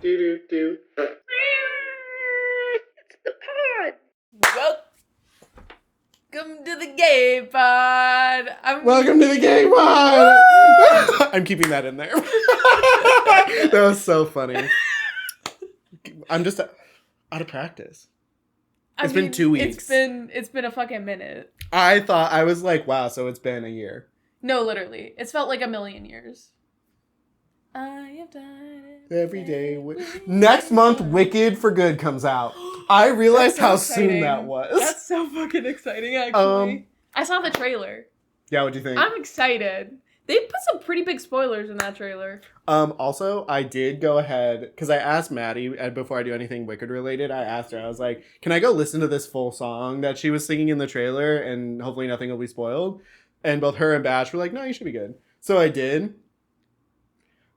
Do. It's the pod. Welcome to the gay pod. Welcome to the gay pod. I'm keeping that in there. That was so funny. I'm just out of practice. It's been 2 weeks. It's been a fucking minute. I was like, wow, so it's been a year. No, literally. It's felt like a million years. I have done it every day. Next month, Wicked for Good comes out. I realized how soon that was. That's so fucking exciting, actually. I saw the trailer. Yeah, what'd you think? I'm excited. They put some pretty big spoilers in that trailer. Also, I did go ahead, because I asked Maddie, before I do anything Wicked related, I asked her, I was like, can I go listen to this full song that she was singing in the trailer, and hopefully nothing will be spoiled? And both her and Bash were like, no, you should be good. So I did.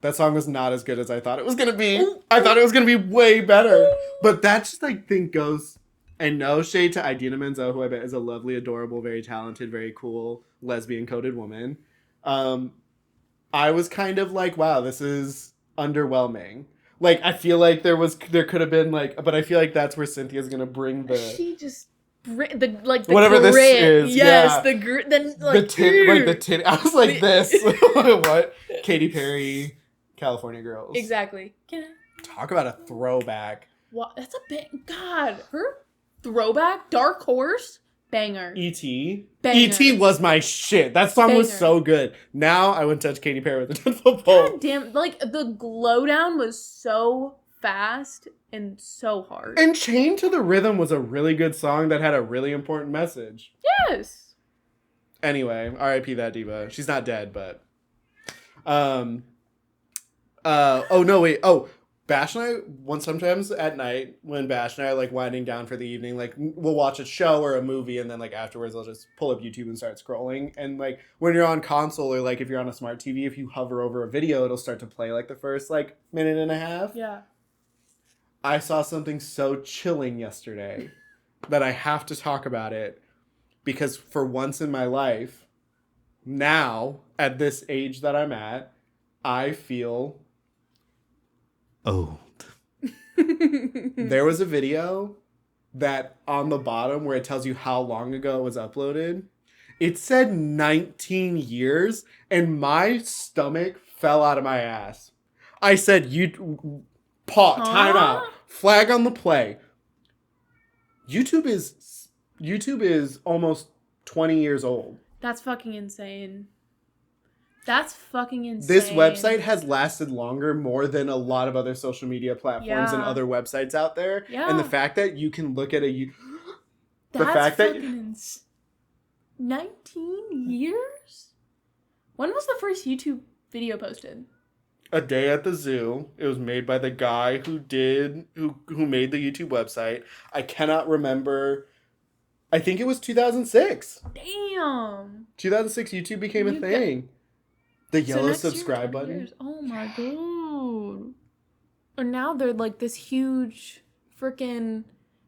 That song was not as good as I thought it was going to be. I thought it was going to be way better. But that just, I think, goes, and no shade to Idina Menzel, who I bet is a lovely, adorable, very talented, very cool, lesbian-coded woman. I was kind of like, wow, this is underwhelming. Like, I feel like there could have been, like, but I feel like that's where Cynthia's going to bring the... She just... The whatever grit. This is, yes, yeah. the grit. Then like the tin. I was like this. What? Katy Perry, California Girls. Exactly. Talk about a throwback. What? That's a big God. Her throwback, Dark Horse, banger. E.T. Banger. E.T. was my shit. That song was so good. Now I wouldn't touch Katy Perry with a 10-foot pole. God damn! Like the glow down was so fast and so hard. And Chained to the Rhythm was a really good song that had a really important message. Yes. Anyway, R.I.P. that diva. She's not dead, but... Bash and I, sometimes at night, when Bash and I are, like, winding down for the evening, like, we'll watch a show or a movie, and then, like, afterwards I'll just pull up YouTube and start scrolling. And, like, when you're on console or, like, if you're on a smart TV, if you hover over a video, it'll start to play, like, the first, like, minute and a half. Yeah. I saw something so chilling yesterday that I have to talk about it because for once in my life, now, at this age that I'm at, I feel old. There was a video that on the bottom where it tells you how long ago it was uploaded, it said 19 years and my stomach fell out of my ass. I said, time out. Flag on the play. YouTube is almost 20 years old. That's fucking insane. That's fucking insane. This website has lasted more than a lot of other social media platforms and other websites out there. Yeah. And the fact that you can look at That's fucking 19 years? When was the first YouTube video posted? A Day at the Zoo. It was made by the guy who made the YouTube website. I cannot remember. I think it was 2006. Damn. 2006 YouTube became a thing. The yellow subscribe button. Years. Oh my god. And now they're like this huge freaking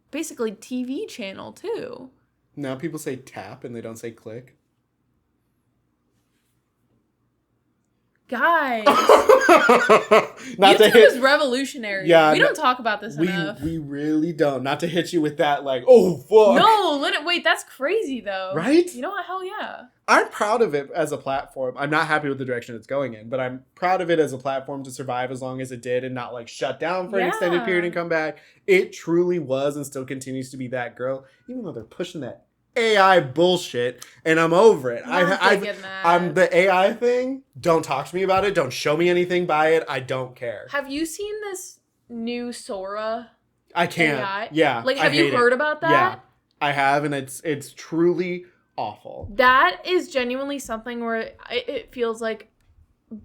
basically TV channel too. Now people say tap and they don't say click. Guys, YouTube is revolutionary. Yeah, we don't talk about this enough. We really don't. Not to hit you with that, like, oh, fuck. No, wait, that's crazy, though. Right? You know what? Hell yeah. I'm proud of it as a platform. I'm not happy with the direction it's going in, but I'm proud of it as a platform to survive as long as it did and not, like, shut down for an extended period and come back. It truly was and still continues to be that girl, even though they're pushing that AI bullshit, and I'm over it. I'm the AI thing. Don't talk to me about it. Don't show me anything by it. I don't care. Have you seen this new Sora? I can't. AI? Yeah. Like, have you heard about that? Yeah, I have, and it's truly awful. That is genuinely something where it feels like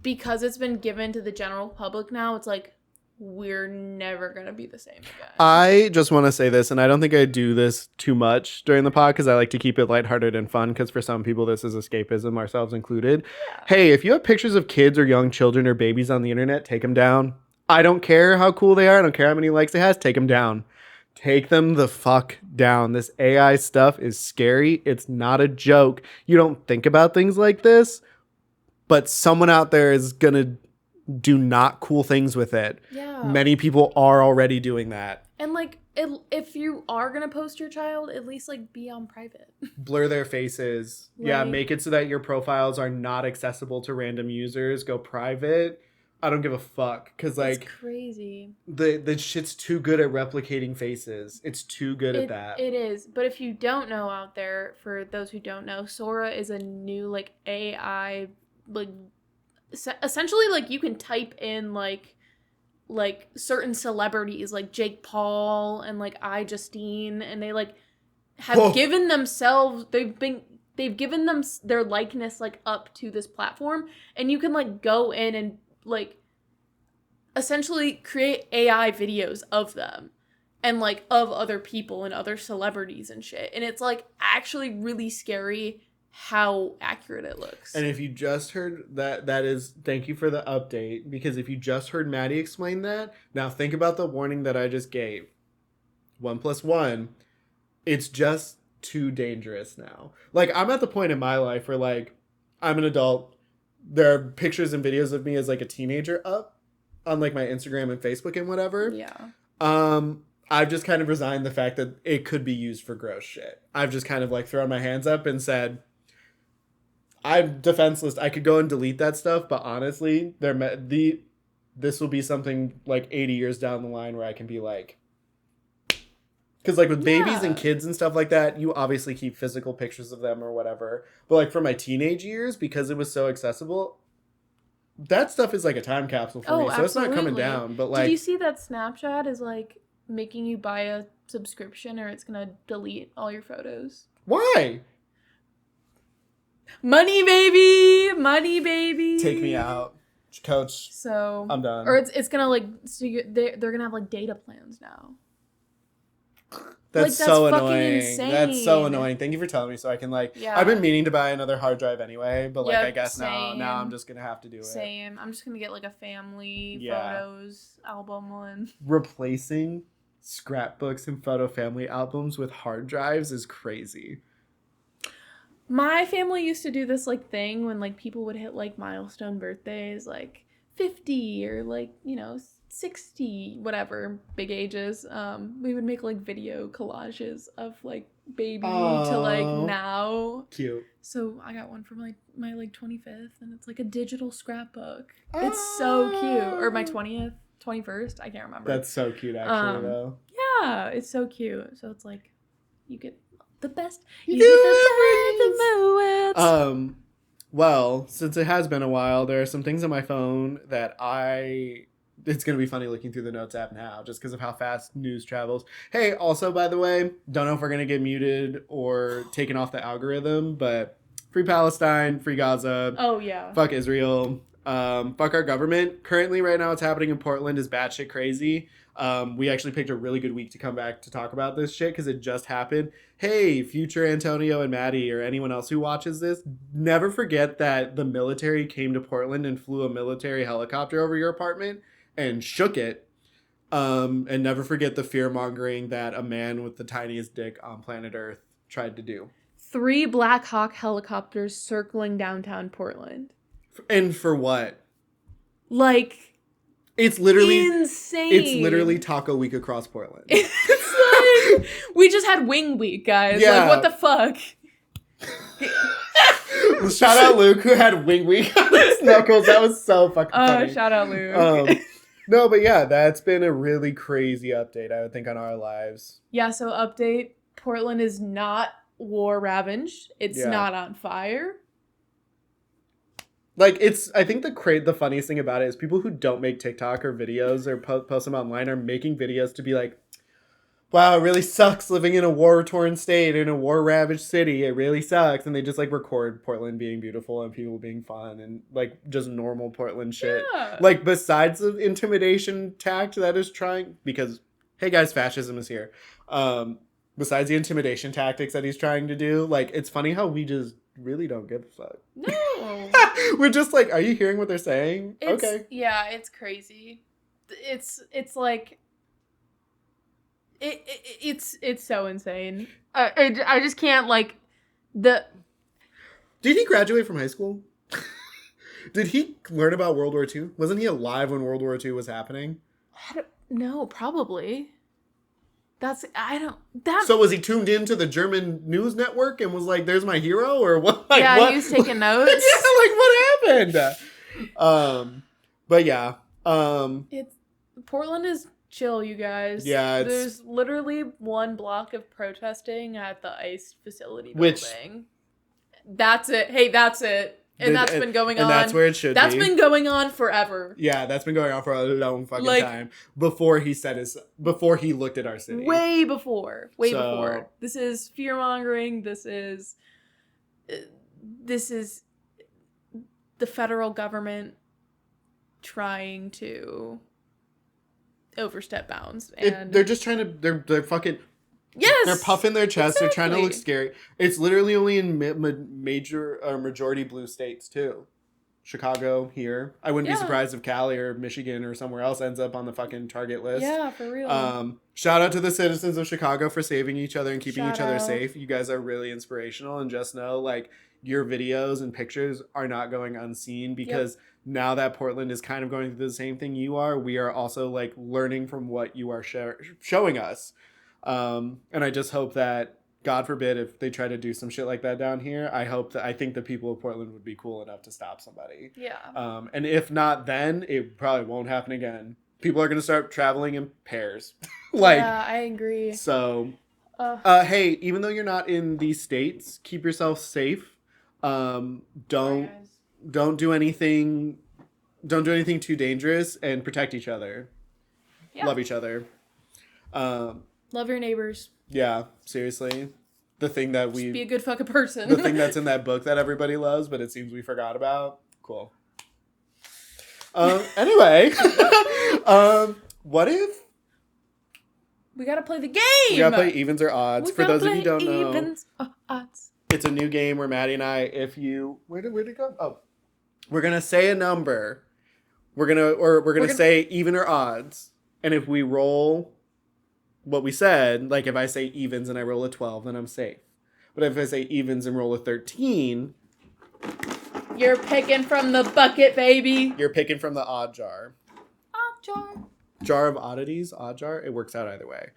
because it's been given to the general public now, it's like, we're never going to be the same again. I just want to say this, and I don't think I do this too much during the pod because I like to keep it lighthearted and fun because for some people this is escapism, ourselves included. Yeah. Hey, if you have pictures of kids or young children or babies on the internet, take them down. I don't care how cool they are. I don't care how many likes it has. Take them down. Take them the fuck down. This AI stuff is scary. It's not a joke. You don't think about things like this, but someone out there is going to do not cool things with it. Yeah. Many people are already doing that. And, like, if you are going to post your child, at least, like, be on private. Blur their faces. Like, yeah, make it so that your profiles are not accessible to random users. Go private. I don't give a fuck. Because, like... It's crazy. The shit's too good at replicating faces. It's too good at that. It is. But if you don't know out there, for those who don't know, Sora is a new, like, AI, like... essentially, like, you can type in, like certain celebrities like Jake Paul and like Justine, and they like have given themselves they've given them their likeness like up to this platform, and you can like go in and like essentially create AI videos of them and like of other people and other celebrities and shit, and it's like actually really scary how accurate it looks. And if you just heard that is, thank you for the update, because if you just heard Maddie explain that, now think about the warning that I just gave. 1 + 1, it's just too dangerous now. Like, I'm at the point in my life where, like, I'm an adult. There are pictures and videos of me as, like, a teenager up on, like, my Instagram and Facebook and whatever. Yeah. I've just kind of resigned the fact that it could be used for gross shit. I've just kind of, like, thrown my hands up and said... I'm defenseless. I could go and delete that stuff, but honestly, this will be something like 80 years down the line where I can be like, because like with babies and kids and stuff like that, you obviously keep physical pictures of them or whatever. But like for my teenage years, because it was so accessible, that stuff is like a time capsule for me. So absolutely. It's not coming down. But like, did you see that Snapchat is like making you buy a subscription, or it's gonna delete all your photos? Why? Money, baby. Take me out, coach. So I'm done. Or it's gonna like, so they're gonna have like data plans now. That's so annoying. Insane. That's so annoying. Thank you for telling me so I can like. Yeah. I've been meaning to buy another hard drive anyway, but like I guess now I'm just gonna have to do it. Same. I'm just gonna get like a family photos album one. Replacing scrapbooks and photo family albums with hard drives is crazy. My family used to do this like thing when like people would hit like milestone birthdays, like 50 or like, 60, whatever, big ages. We would make like video collages of like baby to like now. Cute. So I got one for my like 25th, and it's like a digital scrapbook. It's so cute. Or my 20th, 21st, I can't remember. That's so cute actually though. Yeah, it's so cute. So it's like you get the best. Well, since it has been a while, there are some things on my phone that it's going to be funny looking through the Notes app now just because of how fast news travels. Hey, also, by the way, don't know if we're going to get muted or taken off the algorithm, but free Palestine, free Gaza. Oh, yeah. Fuck Israel. Fuck our government. Currently, right now, what's happening in Portland is batshit crazy. We actually picked a really good week to come back to talk about this shit because it just happened. Hey, future Antonio and Maddie or anyone else who watches this, never forget that the military came to Portland and flew a military helicopter over your apartment and shook it. And never forget the fear-mongering that a man with the tiniest dick on planet Earth tried to do. 3 Black Hawk helicopters circling downtown Portland. And for what? Like... It's literally insane. It's literally Taco Week across Portland. It's like we just had Wing Week, guys. Yeah. Like what the fuck? Shout out Luke who had Wing Week on his knuckles. That was so fucking funny. Shout out Luke. No, but yeah, that's been a really crazy update, I would think, on our lives. Yeah, so update. Portland is not war ravaged. It's not on fire. Like, I think the funniest thing about it is people who don't make TikTok or videos or post them online are making videos to be like, wow, it really sucks living in a war-torn state, in a war-ravaged city. It really sucks. And they just, like, record Portland being beautiful and people being fun and, like, just normal Portland shit. Yeah. Like, besides the intimidation tact that is trying, because, hey, guys, fascism is here. Besides the intimidation tactics that he's trying to do, like, it's funny how we just really don't give a fuck. No. We're just like, are you hearing what they're saying? Okay. Yeah, it's crazy. It's like it's so insane. I just can't like the. Did he graduate from high school? Did he learn about World War II? Wasn't he alive when World War II was happening? I don't know, probably. I don't, that, So was he tuned into the German news network and was like, there's my hero? Or what? Like, yeah, what? he was taking notes. Yeah, like what happened? But yeah. Portland is chill, you guys. Yeah, there's literally one block of protesting at the ICE facility building. That's it. Hey, that's it. And that's been going on. And that's where it should be. That's been going on forever. Yeah, that's been going on for a long fucking time. Before he looked at our city. Way before. This is fear-mongering. This is the federal government trying to overstep bounds. And they're just trying to, they're fucking... Yes! They're puffing their chest. Exactly. They're trying to look scary. It's literally only in major majority blue states, too. Chicago, here. I wouldn't be surprised if Cali or Michigan or somewhere else ends up on the fucking target list. Yeah, for real. Shout out to the citizens of Chicago for saving each other and keeping each other safe. You guys are really inspirational. And just know, like, your videos and pictures are not going unseen because now that Portland is kind of going through the same thing you are, we are also, like, learning from what you are showing us. And I just hope that, God forbid, if they try to do some shit like that down here, I think the people of Portland would be cool enough to stop somebody. Yeah. And if not, then it probably won't happen again. People are going to start traveling in pairs. Yeah, I agree. So, hey, even though you're not in these states, keep yourself safe. Don't do anything too dangerous and protect each other. Yeah. Love each other. Love your neighbors. Yeah, seriously. The thing that Just be a good fucking person. The thing that's in that book that everybody loves, but it seems we forgot about. Cool. Anyway. What if... We gotta play the game! We gotta play Evens or Odds. For those of you who don't know... Evens or Odds. It's a new game where Maddie and I, where'd it go? Oh. We're gonna say a number. We're gonna say even or odds. And if we roll... what we said, like if I say evens and I roll a 12, then I'm safe. But if I say evens and roll a 13... You're picking from the bucket, baby. You're picking from the odd jar. Odd jar. Jar of oddities, odd jar. It works out either way.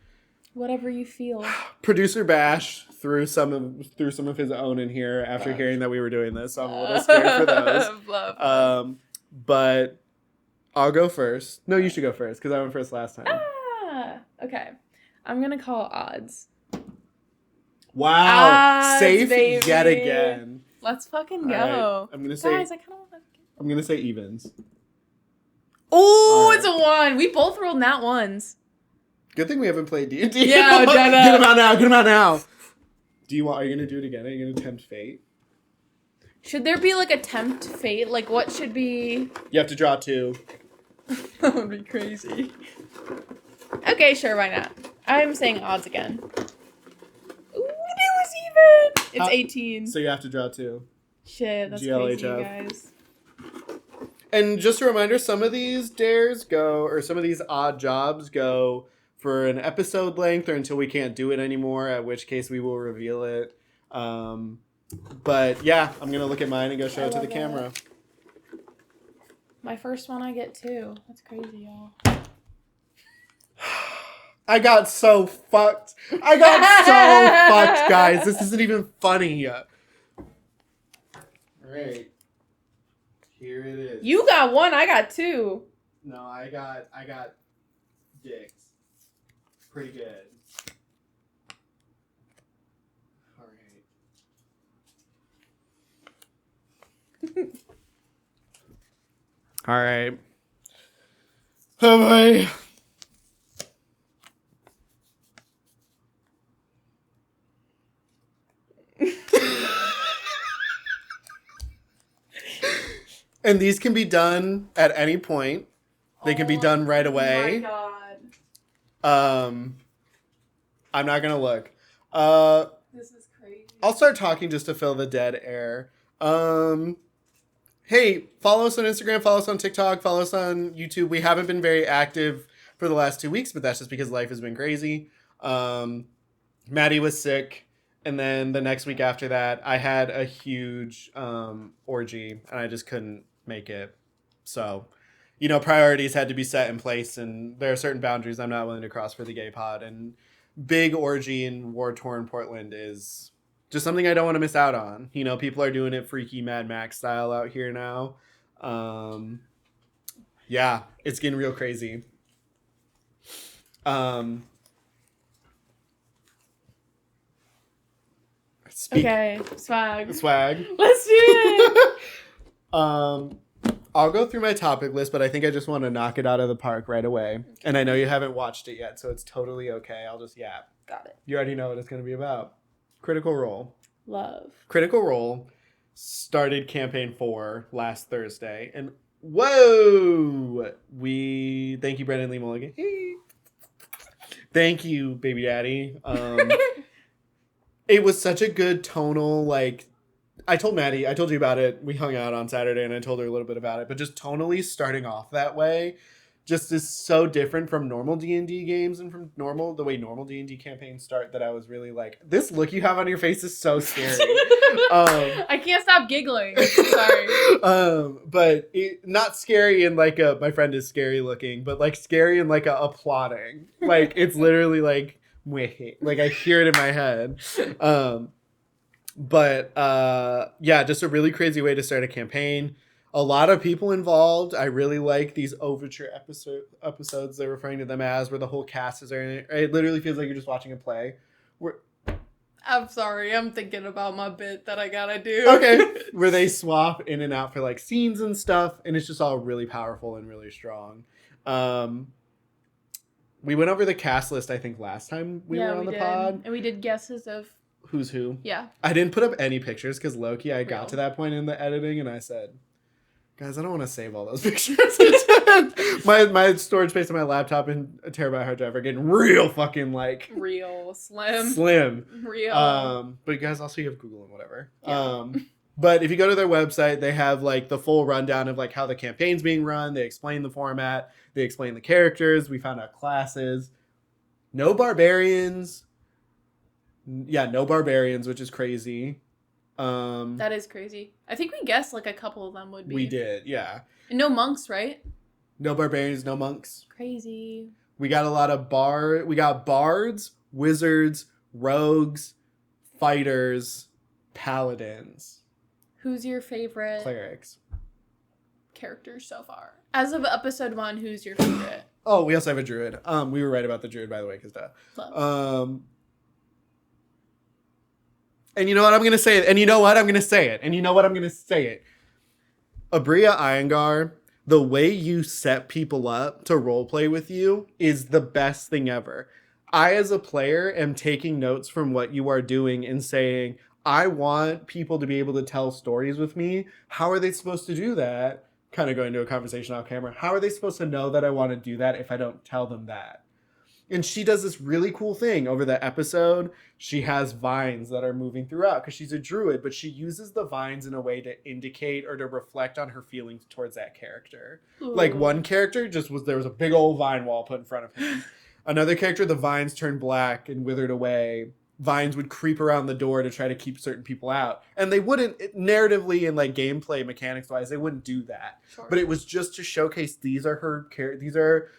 Whatever you feel. Producer Bash threw some of his own in here after hearing that we were doing this, so I'm a little scared for those. Love. But I'll go first. No, you should go first, because I went first last time. Okay. I'm going to call odds. Wow. Odds, Safe baby. yet again. Let's fucking go. Right. I'm going to say... Guys, I kind of want to... I'm going to say evens. Oh, right. It's a 1. We both rolled nat 1s. Good thing we haven't played D&D. Yeah, Get him out now. Get him out now. Are you going to do it again? Are you going to tempt fate? Should there be like a tempt fate? Like what should be... You have to draw 2. That would be crazy. Okay, sure, why not? I'm saying odds again. Ooh, it was even! It's 18. So you have to draw 2. Shit, that's GLHF. crazy, you guys. And just a reminder, some of these dares go, or some of these odd jobs go for an episode length or until we can't do it anymore, at which case we will reveal it. But yeah, I'm going to look at mine and go show it to the camera. My first one I get 2. That's crazy, y'all. I got so fucked. Guys. This isn't even funny. All right. Here it is. You got 1, I got 2. No, I got dicks. Pretty good. All right. All right. Oh boy. And these can be done at any point. They can be done right away. Oh my god. I'm not gonna look. This is crazy. I'll start talking just to fill the dead air. Hey, follow us on Instagram, follow us on TikTok, follow us on YouTube. We haven't been very active for the last 2 weeks, but that's just because life has been crazy. Maddie was sick. And then the next week after that, I had a huge orgy, and I just couldn't make it. So, priorities had to be set in place, and there are certain boundaries I'm not willing to cross for the gay pod. And big orgy in war-torn Portland is just something I don't want to miss out on. People are doing it freaky Mad Max style out here now. Yeah, it's getting real crazy. Okay, swag. Let's do it. I'll go through my topic list, but I think I just want to knock it out of the park right away. Okay. And I know you haven't watched it yet, so it's totally okay. I'll just yap. Got it. You already know what it's going to be about. Critical Role. Love. Critical Role started campaign 4 last Thursday, and whoa! Thank you, Brendan Lee Mulligan. Thank you, baby daddy. It was such a good tonal, I told Maddie, I told you about it. We hung out on Saturday and I told her a little bit about it, but just tonally starting off that way just is so different from normal D&D games and from the way normal D&D campaigns start, that I was really like, this look you have on your face is so scary. I can't stop giggling. Sorry. But not scary in my friend is scary looking, but scary in a applauding. It's literally I hear it in my head. But just a really crazy way to start a campaign. A lot of people involved. I really like these overture episodes they're referring to them as, where the whole cast is there. It literally feels like you're just watching a play. I'm sorry, I'm thinking about my bit that I gotta do. Okay. Where they swap in and out for scenes and stuff, and it's just all really powerful and really strong. We went over the cast list, I think, last time we were on the pod. And we did guesses of who's who. Yeah. I didn't put up any pictures because low-key I got to that point in the editing and I said, guys, I don't want to save all those pictures. my storage space on my laptop and a terabyte hard drive are getting real fucking real slim. Real. But you guys also have Google and whatever. Yeah. But if you go to their website, they have the full rundown of how the campaign's being run. They explain the format. They explain the characters. We found out classes. No barbarians. Yeah, no barbarians, which is crazy. That is crazy. I think we guessed a couple of them would be. We did, yeah. And no monks, right? No barbarians, no monks. Crazy. We got a lot of we got bards, wizards, rogues, fighters, paladins. Who's your favorite clerics character so far? As of episode 1, who's your favorite? Oh, we also have a druid. We were right about the druid, by the way, because and you know what? I'm going to say it. And you know what? I'm going to say it. And you know what? I'm going to say it. Abria Iyengar, the way you set people up to roleplay with you is the best thing ever. I, as a player, am taking notes from what you are doing and saying, I want people to be able to tell stories with me. How are they supposed to do that? Kind of going to a conversation off camera. How are they supposed to know that I want to do that if I don't tell them that? And she does this really cool thing over the episode. She has vines that are moving throughout because she's a druid, but she uses the vines in a way to indicate or to reflect on her feelings towards that character. Ooh. One character there was a big old vine wall put in front of him. Another character, the vines turned black and withered away. Vines would creep around the door to try to keep certain people out. And they wouldn't, narratively and gameplay mechanics wise, they wouldn't do that. Sure. But it was just to showcase these are her characters. These are,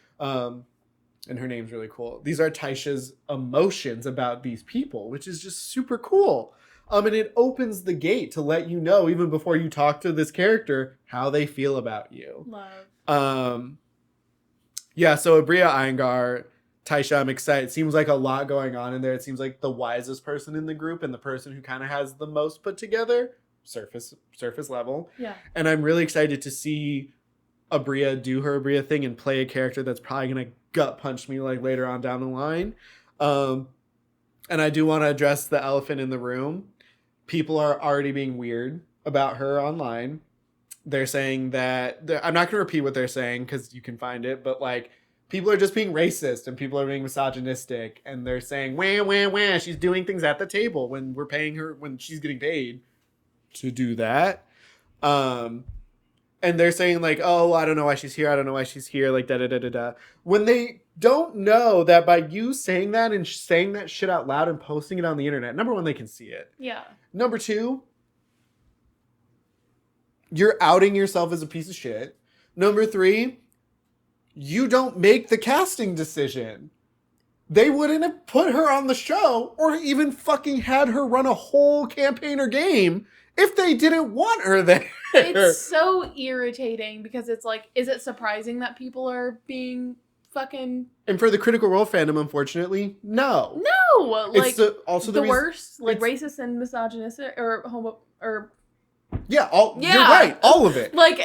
and her name's really cool. These are Taisha's emotions about these people, which is just super cool. And it opens the gate to let you know, even before you talk to this character, how they feel about you. Love. Yeah, so Abria Iyengar, Taisha, I'm excited. It seems like a lot going on in there. It seems like the wisest person in the group and the person who kind of has the most put together, surface level. Yeah. And I'm really excited to see Abria do her Abria thing and play a character that's probably going to gut punch me later on down the line. And I do want to address the elephant in the room. People are already being weird about her online. They're saying that, I'm not going to repeat what they're saying because you can find it, but people are just being racist and people are being misogynistic and they're saying, wah, wah, wah, she's doing things at the table when we're paying her, when she's getting paid to do that. And they're saying oh, I don't know why she's here. I don't know why she's here. Da-da-da-da-da. When they don't know that by you saying that and saying that shit out loud and posting it on the internet, number one, they can see it. Yeah. Number two, you're outing yourself as a piece of shit. Number 3, you don't make the casting decision. They wouldn't have put her on the show or even fucking had her run a whole campaign or game if they didn't want her there. It's so irritating because it's like, is it surprising that people are being fucking... And for the Critical Role fandom, unfortunately, no. No! Like, it's also the worst, like, racist and misogynistic, or homo... or... Yeah, you're right. All of it. Like,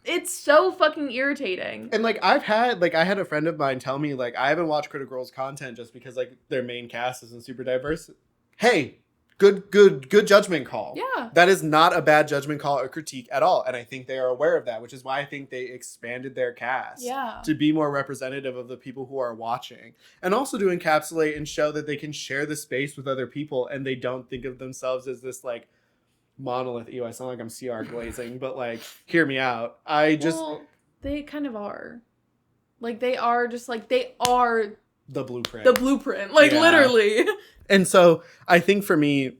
it's so fucking irritating. And, like, I had a friend of mine tell me, like, I haven't watched Critical Role's content just because, like, their main cast isn't super diverse. Hey, good judgment call. Yeah. That is not a bad judgment call or critique at all. And I think they are aware of that, which is why I think they expanded their cast to be more representative of the people who are watching. And also to encapsulate and show that they can share the space with other people and they don't think of themselves as this, like, monolith. Ew, I sound like I'm CR glazing, but, like, hear me out. They kind of are. Like, they are just, like, they are... The blueprint. Like, literally. And so, I think for me,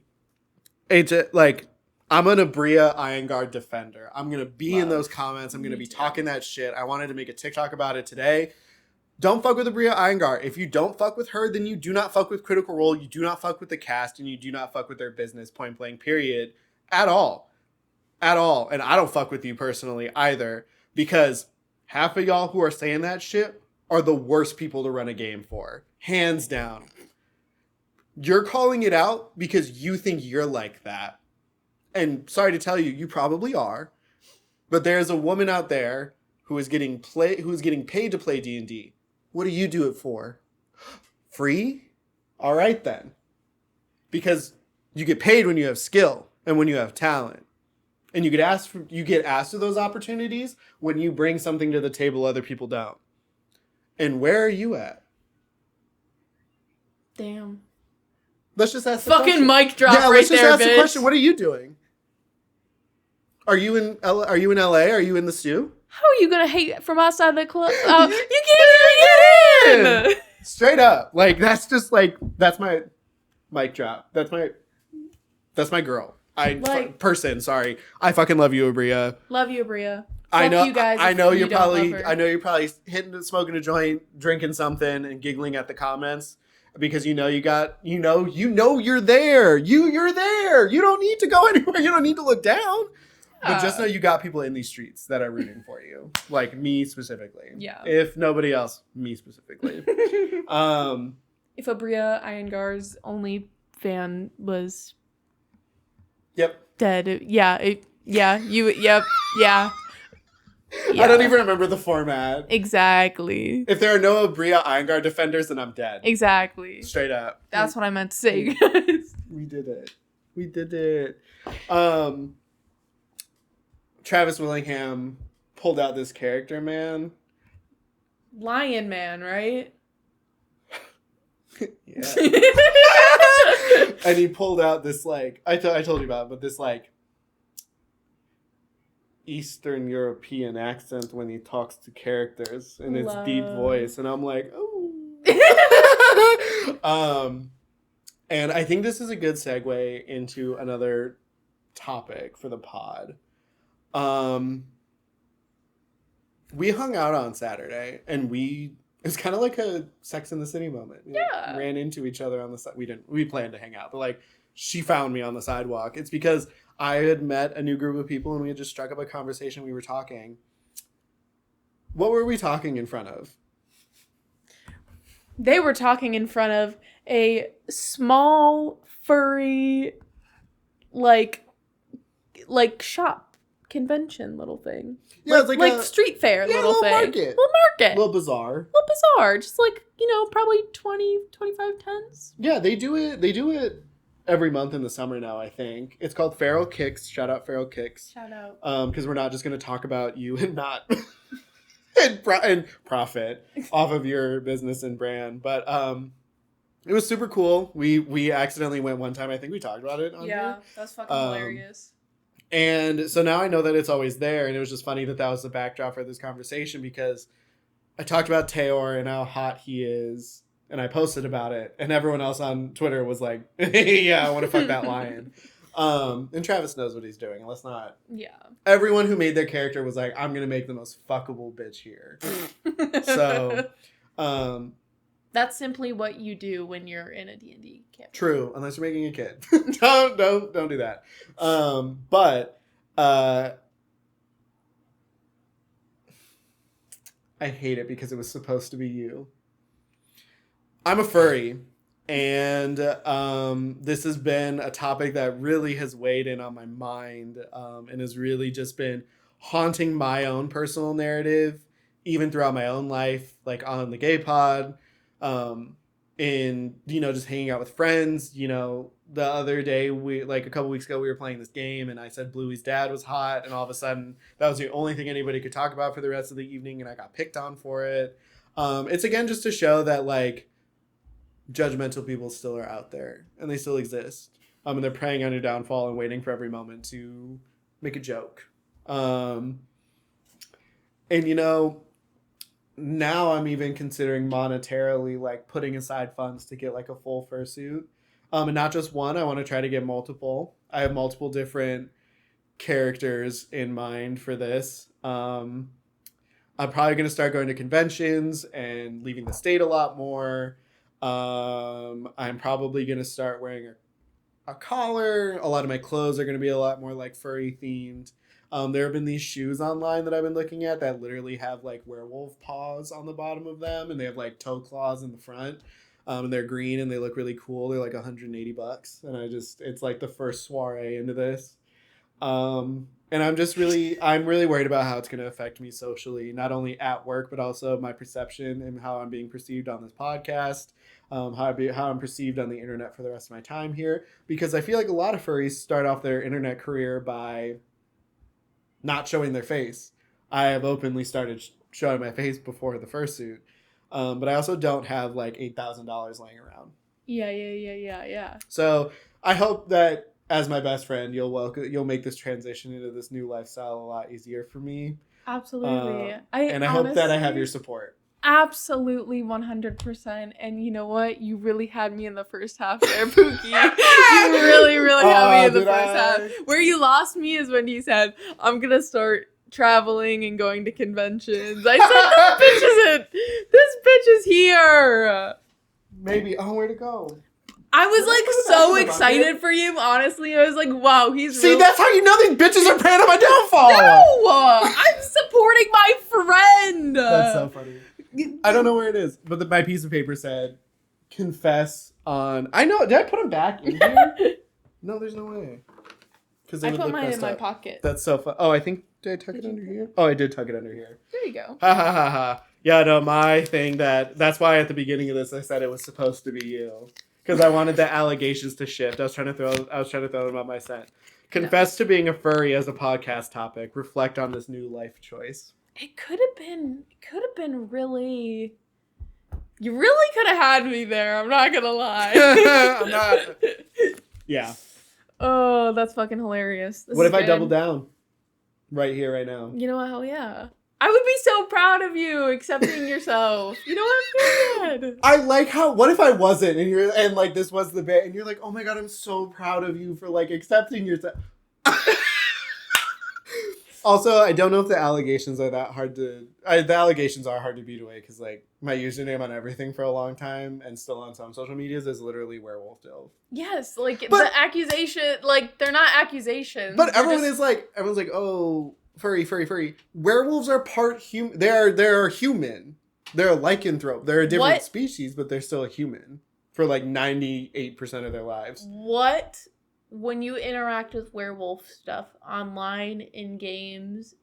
it's, like, I'm an Abria Iyengar defender. I'm going to be in those comments. I'm going to be talking that shit. I wanted to make a TikTok about it today. Don't fuck with Abria Iyengar. If you don't fuck with her, then you do not fuck with Critical Role. You do not fuck with the cast, and you do not fuck with their business, point blank, period. At all. And I don't fuck with you personally either, because half of y'all who are saying that shit are the worst people to run a game for. Hands down. You're calling it out because you think you're like that. And sorry to tell you, you probably are. But there's a woman out there who is getting paid to play D&D. What do you do it for? Free? All right then. Because you get paid when you have skill and when you have talent. And you get asked for those opportunities when you bring something to the table other people don't. And where are you at? Damn. Let's just ask the fucking question. Mic drop right there, bitch. Let's just ask the question. What are you doing? Are you in LA? Are you in the stew? How are you gonna hate from outside the club? You can't even get in. Straight up, like that's that's my mic drop. That's my girl. Person. Sorry, I fucking love you, Abria. Love you, Abria. I know you guys. I know you're probably hitting, smoking a joint, drinking something, and giggling at the comments because you're there. You're there. You don't need to go anywhere. You don't need to look down. But just know you got people in these streets that are rooting for you, like me specifically. Yeah. If nobody else, me specifically. If Abria Iyengar's only fan was. Yep. Dead. Yeah. Yep. Yeah. I don't even remember the format. If If there are no Abria Iyengar defenders, then I'm dead. Exactly. Straight up. That's what I meant to say, guys. We did it. Travis Willingham pulled out this character, man. Lion Man, right? Yeah. And he pulled out this, like, I told you about it, but this, like, Eastern European accent when he talks to characters in his deep voice. And I'm like, oh. And I think this is a good segue into another topic for the pod. We hung out on Saturday and it's kind of like a Sex in the City moment. We ran into each other on the side. We planned to hang out, but like she found me on the sidewalk. It's because I had met a new group of people and we had just struck up a conversation. We were talking. What were we talking in front of? They were talking in front of a small, furry, like shop convention little thing. Yeah, it's like a street fair little thing. Market. Little market. Little bizarre. Just like, probably 20, 25 tons. Yeah, they do it every month in the summer now, I think. It's called Feral Kicks. Shout out Feral Kicks. Shout out. Because we're not just going to talk about you and not and profit off of your business and brand. But it was super cool. We accidentally went one time. I think we talked about it on here. That's fucking hilarious. And so now I know that it's always there. And it was just funny that was the backdrop for this conversation because I talked about Teor and how hot he is. And I posted about it. And everyone else on Twitter was like, yeah, I want to fuck that lion. And Travis knows what he's doing. Let's not. Yeah. Everyone who made their character was like, I'm gonna make the most fuckable bitch here. So, that's simply what you do when you're in a D&D campaign. True, unless you're making a kid. don't do that. But I hate it because it was supposed to be you. I'm a furry, and this has been a topic that really has weighed in on my mind, and has really just been haunting my own personal narrative, even throughout my own life, like on the gay pod, in, you know, just hanging out with friends. You know, the other day, a couple weeks ago, we were playing this game, and I said Bluey's dad was hot, and all of a sudden, that was the only thing anybody could talk about for the rest of the evening, and I got picked on for it. It's again just to show that, like, judgmental people still are out there, and they still exist. And they're preying on your downfall and waiting for every moment to make a joke. And, you know, now I'm even considering monetarily, like, putting aside funds to get, like, a full fursuit. And not just one. I want to try to get multiple. I have multiple different characters in mind for this. I'm probably going to start going to conventions and leaving the state a lot more. I'm probably going to start wearing a collar. A lot of my clothes are going to be a lot more, like, furry themed. There have been these shoes online that I've been looking at that literally have, like, werewolf paws on the bottom of them, and they have, like, toe claws in the front. And they're green and they look really cool. They're like $180, and it's like the first soiree into this. And I'm really worried about how it's going to affect me socially, not only at work, but also my perception and how I'm being perceived on this podcast, how I'm perceived on the internet for the rest of my time here. Because I feel like a lot of furries start off their internet career by not showing their face. I have openly started showing my face before the fursuit. But I also don't have like $8,000 laying around. Yeah. So I hope that as my best friend, you'll make this transition into this new lifestyle a lot easier for me. Absolutely. I hope that I have your support. Absolutely, 100%. And you know what? You really had me in the first half there, Pookie. You really, really had me in the first half. Where you lost me is when you said, I'm going to start traveling and going to conventions. I said, this bitch is here. Maybe. Oh, where to go? I was like so excited for you, honestly. I was like, wow, he's See, that's how you know these bitches are preying on my downfall. No! I'm supporting my friend. That's so funny. I don't know where it is, but my piece of paper said, confess on... I know, did I put them back in here? No, there's no way. I put mine in my pocket. That's so fun. Oh, I think, did I tuck it under here? Oh, I did tuck it under here. There you go. Ha ha ha ha. Yeah, no, my thing that's why at the beginning of this I said it was supposed to be you. Because I wanted the allegations to shift. I was trying to throw them on my scent. Confess to being a furry as a podcast topic. Reflect on this new life choice. It could have been really... You really could have had me there, I'm not gonna lie. I'm not. Yeah. Oh, that's fucking hilarious. What if I double down? Right here, right now. You know what? Hell yeah. I would be so proud of you accepting yourself. You know what? Good. I like how, what if I wasn't and like this was the bit and you're like, oh my god, I'm so proud of you for like accepting yourself. Also, I don't know if the allegations are that hard to... the allegations are hard to beat away because, like, my username on everything for a long time and still on some social medias is literally Werewolf Dilf. Yes, like, the accusation... Like, they're not accusations. But everyone's like, oh, furry. Werewolves are part human. They're human. They're a lycanthrope. They're a different species, but they're still a human for, like, 98% of their lives. What... When you interact with werewolf stuff online, in games,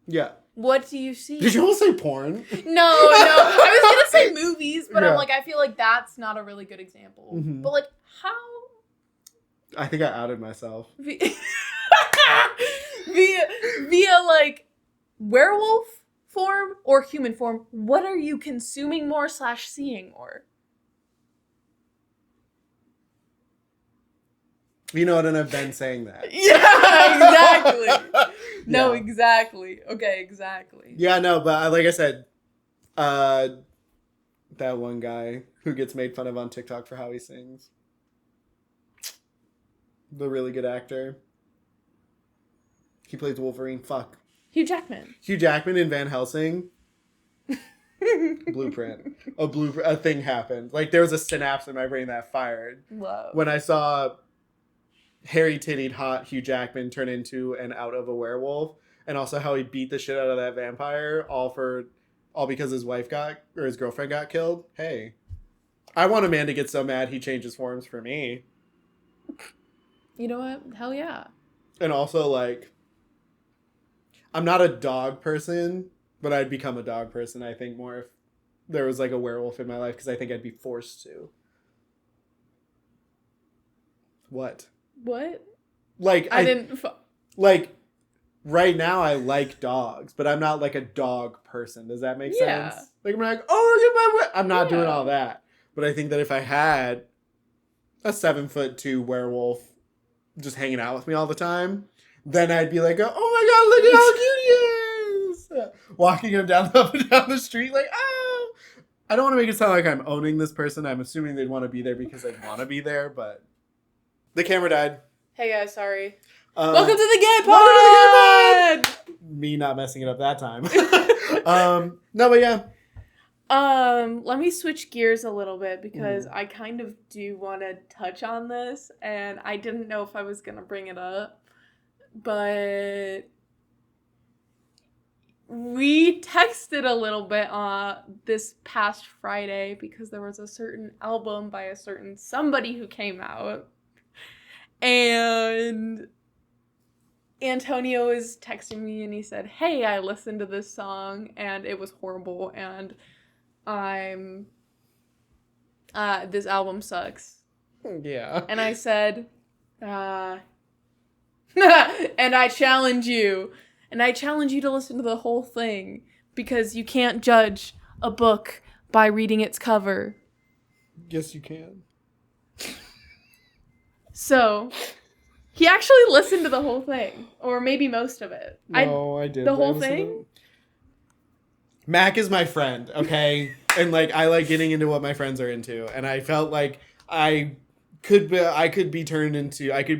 Yeah. What do you see? Did you almost say porn? No. I was gonna say movies, but yeah. I'm like, I feel like that's not a really good example. Mm-hmm. But like, how? I think I outed myself. Via like werewolf form or human form, what are you consuming more / seeing more? You know what, and I've been saying that. Yeah, exactly. No, yeah. Exactly. Okay, exactly. Yeah, no, but like I said, that one guy who gets made fun of on TikTok for how he sings. The really good actor. He plays Wolverine. Fuck. Hugh Jackman. Hugh Jackman in Van Helsing. Blueprint. A thing happened. Like, there was a synapse in my brain that fired. Love. When I saw hairy tittied hot Hugh Jackman turn into and out of a werewolf, and also how he beat the shit out of that vampire, all because his girlfriend got killed. Hey, I want a man to get so mad he changes forms for me. You know what? Hell yeah. And also, like, I'm not a dog person, but I'd become a dog person, I think, more if there was, like, a werewolf in my life, because I think I'd be forced to. What? Like, like, right now I like dogs, but I'm not, like, a dog person. Does that make sense? Like, I'm like, oh, look at I'm not doing all that. But I think that if I had a 7'2" werewolf just hanging out with me all the time, then I'd be like, oh my god, look at how cute he is! Walking him up and down the street, like, oh! I don't want to make it sound like I'm owning this person. I'm assuming they'd want to be there because they'd want to be there, but the camera died. Hey guys, sorry. Welcome to the G.A.Y. Pod! Me not messing it up that time. No, but yeah. Let me switch gears a little bit because I kind of do want to touch on this, and I didn't know if I was gonna bring it up, but we texted a little bit this past Friday because there was a certain album by a certain somebody who came out, and Antonio was texting me and he said, hey, I listened to this song and it was horrible and this album sucks. Yeah. And I said, and I challenge you to listen to the whole thing because you can't judge a book by reading its cover. Yes, you can. So, he actually listened to the whole thing, or maybe most of it. No, I did. The whole thing? Mac is my friend, okay? And, like, I like getting into what my friends are into. And I felt like I could be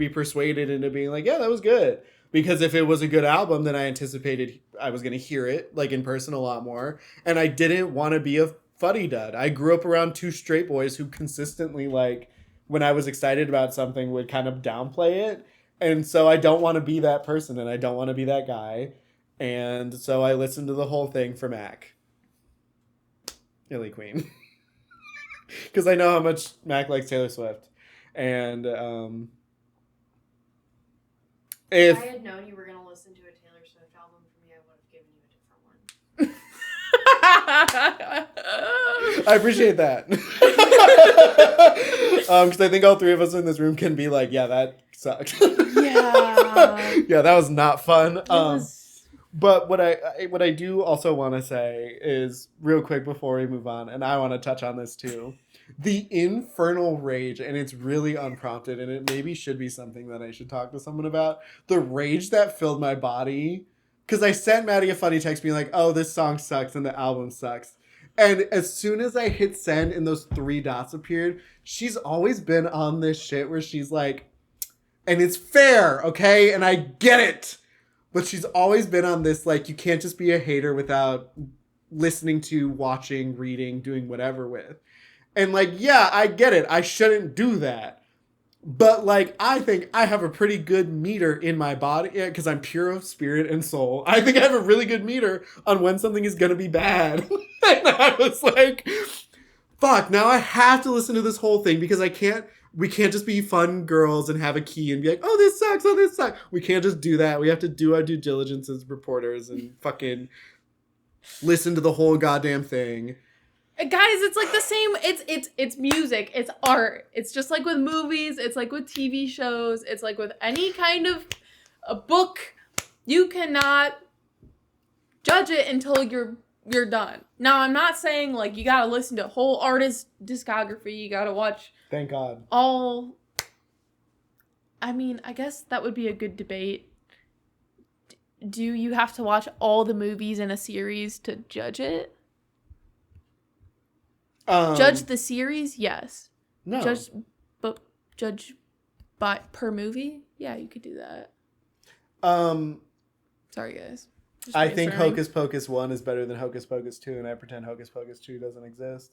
persuaded into being like, yeah, that was good. Because if it was a good album, then I anticipated I was going to hear it, like, in person a lot more. And I didn't want to be a fuddy-dud. I grew up around two straight boys who consistently, like, when I was excited about something, would kind of downplay it. And so I don't want to be that person, and I don't want to be that guy. And so I listened to the whole thing for Mac. Illy Queen. Because I know how much Mac likes Taylor Swift. And if I had known you were going to listen to a Taylor Swift album for me, I would have given you a different one. I appreciate that. Because I think all three of us in this room can be like, yeah, that sucked. Yeah. Yeah, that was not fun. But what I do also want to say is, real quick before we move on, and I want to touch on this too, the infernal rage, and it's really unprompted, and it maybe should be something that I should talk to someone about, the rage that filled my body, because I sent Maddie a funny text being like, oh, this song sucks and the album sucks. And as soon as I hit send and those 3 dots appeared, she's always been on this shit where she's like, and it's fair, okay? And I get it. But she's always been on this, like, you can't just be a hater without listening to, watching, reading, doing whatever with. And, like, yeah, I get it. I shouldn't do that. But, like, I think I have a pretty good meter in my body, because I'm pure of spirit and soul. I think I have a really good meter on when something is going to be bad. And I was like, fuck, now I have to listen to this whole thing because we can't just be fun girls and have a key and be like, oh, this sucks. We can't just do that. We have to do our due diligence as reporters and fucking listen to the whole goddamn thing. Guys, it's like the same. It's music. It's art. It's just like with movies. It's like with TV shows. It's like with any kind of a book. You cannot judge it until you're done. Now, I'm not saying like you gotta listen to a whole artist discography. You gotta watch. Thank God. I mean, I guess that would be a good debate. Do you have to watch all the movies in a series to judge it? Judge the series? Yes. No. Judge But per movie, yeah, you could do that. Sorry, guys. I think Hocus Pocus 1 is better than Hocus Pocus 2, and I pretend Hocus Pocus 2 doesn't exist.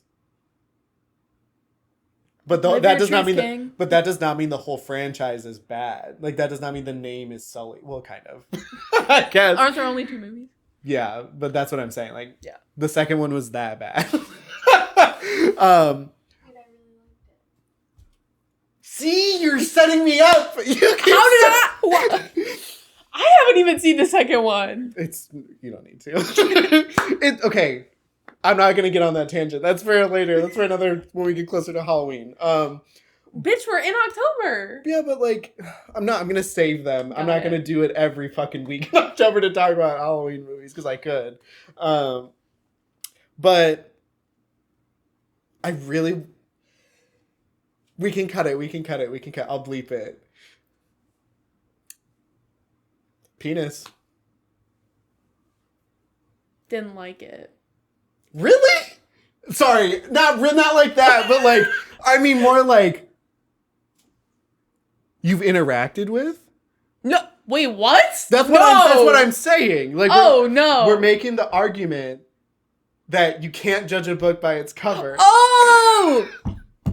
But that does not mean but that does not mean the whole franchise is bad. Like, that does not mean the name is Sully. Well, kind of. I guess. Aren't there only 2 movies? Yeah, but that's what I'm saying. Like, yeah. The second one was that bad. See, you're setting me up. You I haven't even seen the second one. You don't need to. Okay. I'm not gonna get on that tangent. That's for later. That's for another when we get closer to Halloween. Bitch, we're in October. Yeah, but like, I'm gonna save them. I'm not gonna do it every fucking week in October to talk about Halloween movies because I could. But I really. We can cut it. I'll bleep it. Penis. Didn't like it. Really? Sorry, not like that, but like, I mean more like you've interacted with? No, wait, what? That's what I'm saying. Like, we're making the argument that you can't judge a book by its cover. Oh!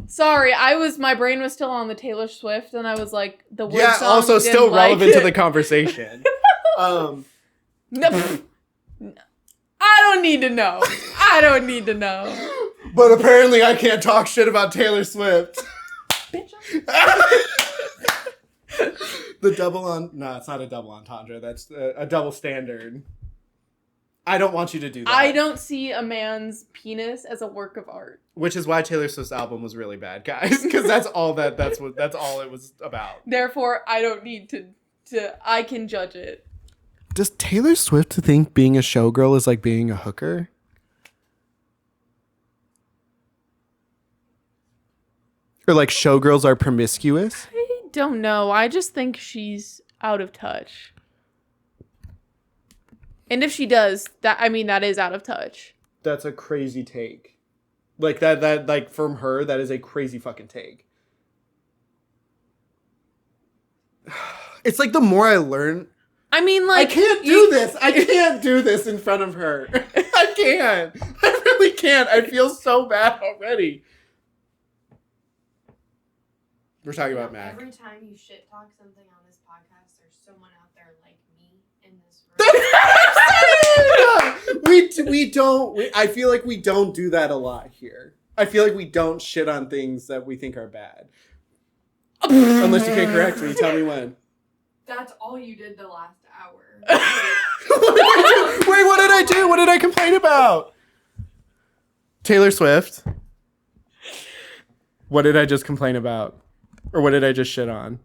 Sorry, my brain was still on the Taylor Swift, and I was like, the word song also still relevant to the conversation. No. I don't need to know. But apparently I can't talk shit about Taylor Swift. Bitch. No, it's not a double entendre. That's a double standard. I don't want you to do that. I don't see a man's penis as a work of art. Which is why Taylor Swift's album was really bad, guys. Because that's all it was about. Therefore, I don't need to I can judge it. Does Taylor Swift think being a showgirl is like being a hooker? Or like showgirls are promiscuous? I don't know. I just think she's out of touch. And if she does, that is out of touch. That's a crazy take. Like that like from her, that is a crazy fucking take. It's like the more I learn, I can't do this. I can't do this in front of her. I can't. I really can't. I feel so bad already. We're talking about Mac. Every time you shit talk something on this podcast, there's someone out there like me in this room. We don't. I feel like we don't do that a lot here. I feel like we don't shit on things that we think are bad. Unless you can correct me. Tell me when. That's all you did the last hour. What did I do? Wait, what did I do? What did I complain about? Taylor Swift. What did I just complain about? Or what did I just shit on?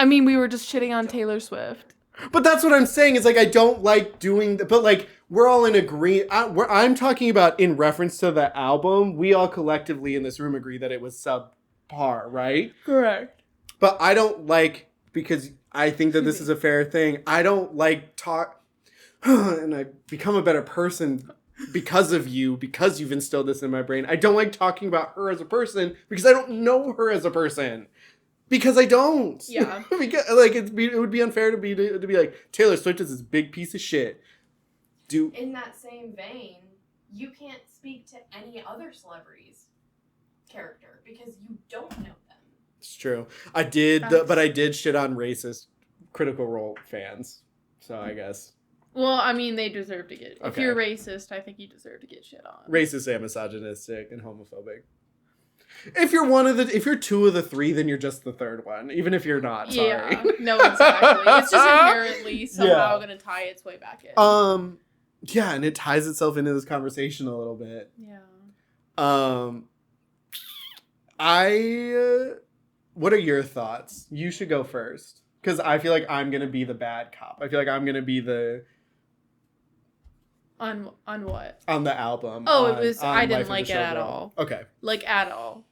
We were just shitting on Taylor Swift. But that's what I'm saying is like I don't like doing but like we're all in agreement. I'm talking about in reference to the album. We all collectively in this room agree that it was subpar, right? Correct. But I don't like, because I think that this is a fair thing, I don't like and I become a better person because of you, because you've instilled this in my brain. I don't like talking about her as a person because I don't know her as a person. Because I don't. Yeah. Because, like, it would be unfair to be like, Taylor Swift is this big piece of shit. In that same vein, you can't speak to any other celebrity's character because you don't know them. It's true. I did shit on racist Critical Role fans. So I guess. Well, they deserve to get... Okay. If you're racist, I think you deserve to get shit on. Racist and misogynistic and homophobic. If you're two of the three, then you're just the third one. Even if you're not, sorry. Yeah, no, exactly. It's just inherently somehow going to tie its way back in. Yeah, and it ties itself into this conversation a little bit. Yeah. What are your thoughts? You should go first. Because I feel like I'm going to be the bad cop. I feel like I'm going to be the... On what? On the album. Oh, it was... I didn't like it at all. Okay. Like, at all.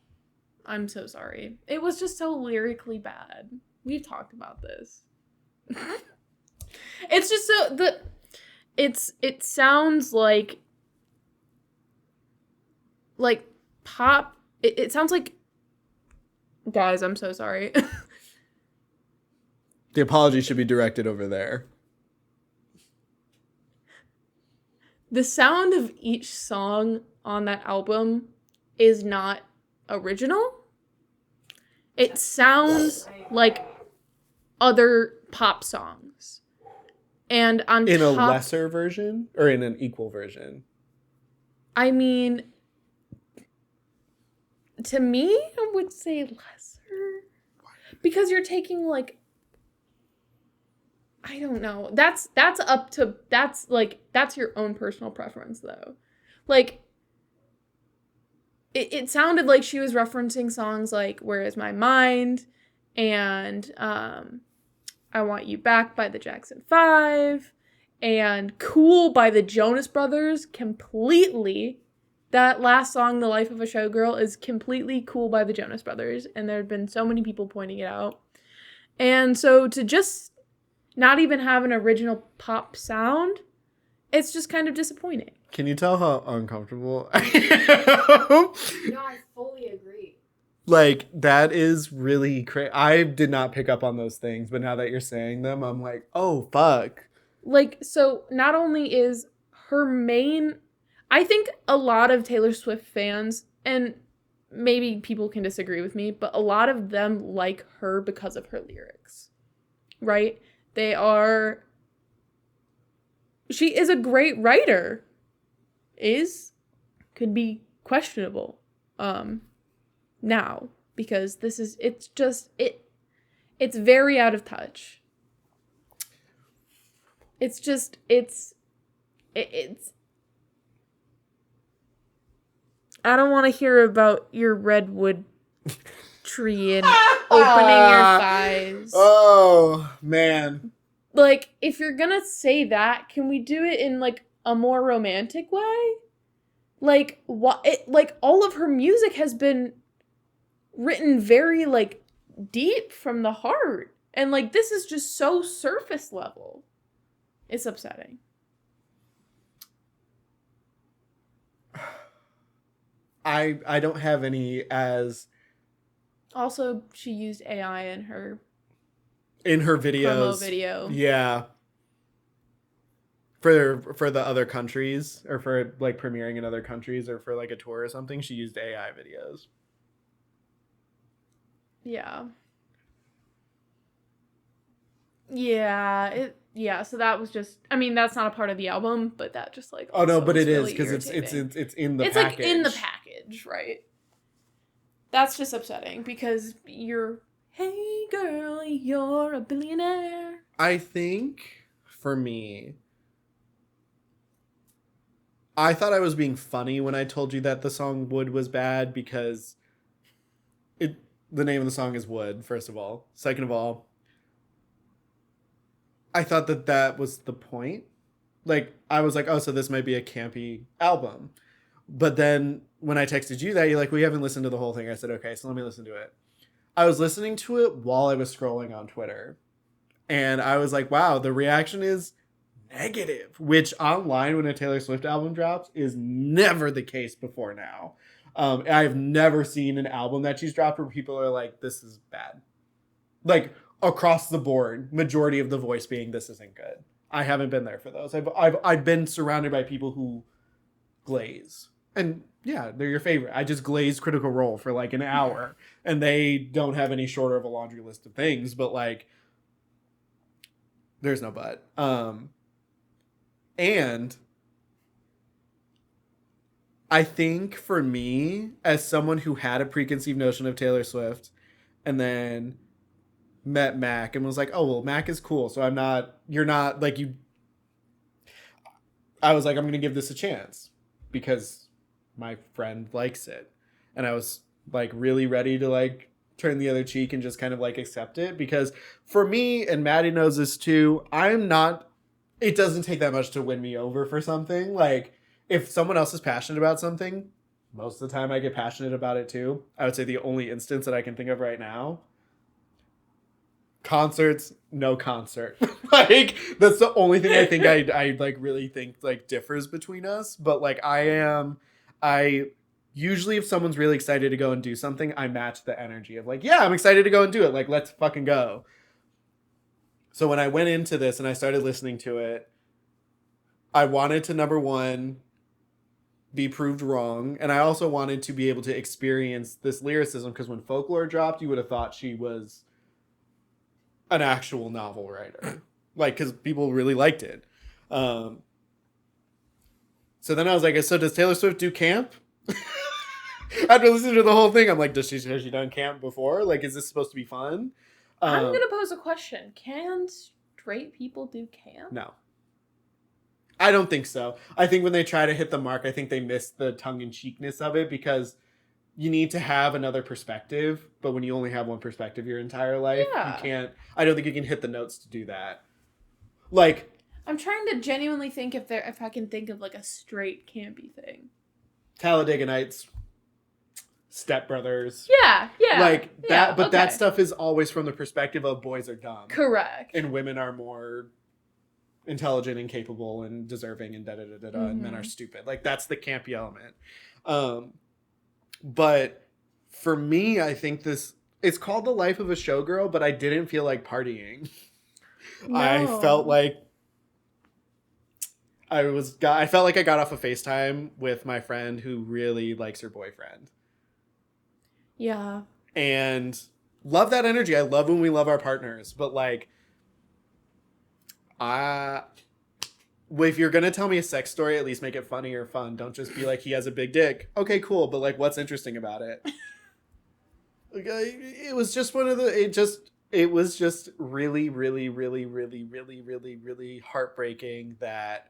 I'm so sorry. It was just so lyrically bad. We've talked about this. It's just so... It sounds like pop... It sounds like Guys, I'm so sorry. The apology should be directed over there. The sound of each song on that album is not original. It sounds like other pop songs. And on in top, a lesser version or in an equal version? I mean, to me, I would say lesser. Because you're taking like, I don't know. That's your own personal preference though. Like, it sounded like she was referencing songs like Where Is My Mind and I Want You Back by the Jackson 5 and Cool by the Jonas Brothers. Completely. That last song, The Life of a Showgirl, is completely Cool by the Jonas Brothers, and there have been so many people pointing it out. And so to just not even have an original pop sound, it's just kind of disappointing. Can you tell how uncomfortable I am? No, I fully agree. Like, that is really crazy. I did not pick up on those things, but now that you're saying them, I'm like, oh, fuck. Like, so not only is her main... I think a lot of Taylor Swift fans, and maybe people can disagree with me, but a lot of them like her because of her lyrics, right? She is a great writer. Could be questionable now, because it's very out of touch. It's I don't want to hear about your redwood tree and opening your thighs. Oh, man. Like, if you're gonna say that, can we do it in, like, a more romantic way? Like, all of her music has been written very, like, deep from the heart. And, like, this is just so surface level. It's upsetting. I don't have any as... Also, she used AI in her videos. promo video. Yeah. For the other countries, or for, like, premiering in other countries, or for, like, a tour or something, she used AI videos. Yeah. Yeah, so that was just, I mean, that's not a part of the album, but that just, like, oh no, but it really is, because it's in the package. It's like in the package, right? That's just upsetting, because hey girl, you're a billionaire. I think for me, I thought I was being funny when I told you that the song Wood was bad, because the name of the song is Wood, first of all. Second of all, I thought that was the point. Like, I was like, oh, so this might be a campy album. But then when I texted you that, you're like, we haven't listened to the whole thing. I said, okay, so let me listen to it. I was listening to it while I was scrolling on Twitter. And I was like, wow, the reaction is negative, which online when a Taylor Swift album drops is never the case before now. I've never seen an album that she's dropped where people are like, this is bad. Like, across the board, majority of the voice being, this isn't good. I haven't been there for those. I've been surrounded by people who glaze. And yeah, they're your favorite. I just glazed Critical Role for like an hour, and they don't have any shorter of a laundry list of things, but like, there's no but. And I think for me, as someone who had a preconceived notion of Taylor Swift, and then met Mac and was like, oh, well, Mac is cool, so you're not, like, you... I was like, I'm going to give this a chance, because my friend likes it. And I was, like, really ready to, like, turn the other cheek and just kind of, like, accept it, because for me, and Maddie knows this too, it doesn't take that much to win me over for something. Like, if someone else is passionate about something, most of the time I get passionate about it too. I would say the only instance that I can think of right now, concerts, no concert. Like, that's the only thing I think I like really think like differs between us. But like, I usually if someone's really excited to go and do something, I match the energy of like, yeah, I'm excited to go and do it. Like, let's fucking go. So when I went into this and I started listening to it, I wanted to, number one, be proved wrong. And I also wanted to be able to experience this lyricism, because when Folklore dropped, you would have thought she was an actual novel writer. Like, because people really liked it. So then I was like, so does Taylor Swift do camp? After listening to the whole thing, I'm like, has she done camp before? Like, is this supposed to be fun? I'm going to pose a question. Can straight people do camp? No. I don't think so. I think when they try to hit the mark, I think they miss the tongue-in-cheekness of it, because you need to have another perspective, but when you only have one perspective your entire life, you can't, I don't think you can hit the notes to do that. Like, I'm trying to genuinely think if I can think of like a straight campy thing. Talladega Nights, Step Brothers. Yeah. Like that, but that stuff is always from the perspective of boys are dumb. Correct. And women are more intelligent and capable and deserving and and men are stupid. Like, that's the campy element. But for me, I think it's called The Life of a Showgirl, but I didn't feel like partying. No. I felt like I felt like I got off a FaceTime with my friend who really likes her boyfriend. Yeah. And love that energy. I love when we love our partners, but like, if you're gonna tell me a sex story, at least make it funny or fun. Don't just be like, he has a big dick. Okay, cool, but like, what's interesting about it? It was just it was just really, really, really, really, really, really, really heartbreaking that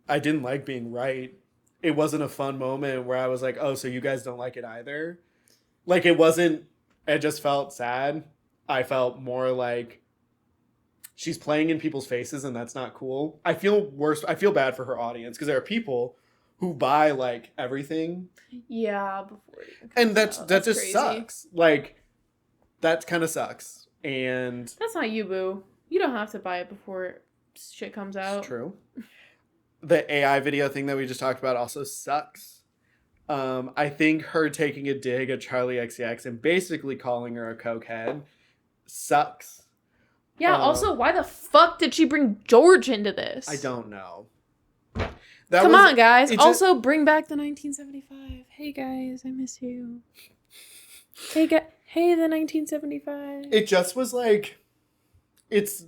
I didn't like being right. It wasn't a fun moment where I was like, oh, so you guys don't like it either? Like, it just felt sad. I felt more like she's playing in people's faces, and that's not cool. I feel bad for her audience, because there are people who buy like everything. Yeah, before and that just crazy. Sucks. Like, that kind of sucks. And that's not you, boo. You don't have to buy it before shit comes out. It's true. The AI video thing that we just talked about also sucks. I think her taking a dig at Charlie XCX and basically calling her a cokehead sucks. Yeah, also, why the fuck did she bring George into this? I don't know. Come on, guys. Also, bring back the 1975. Hey, guys, I miss you. Hey, the 1975. It just was like, it's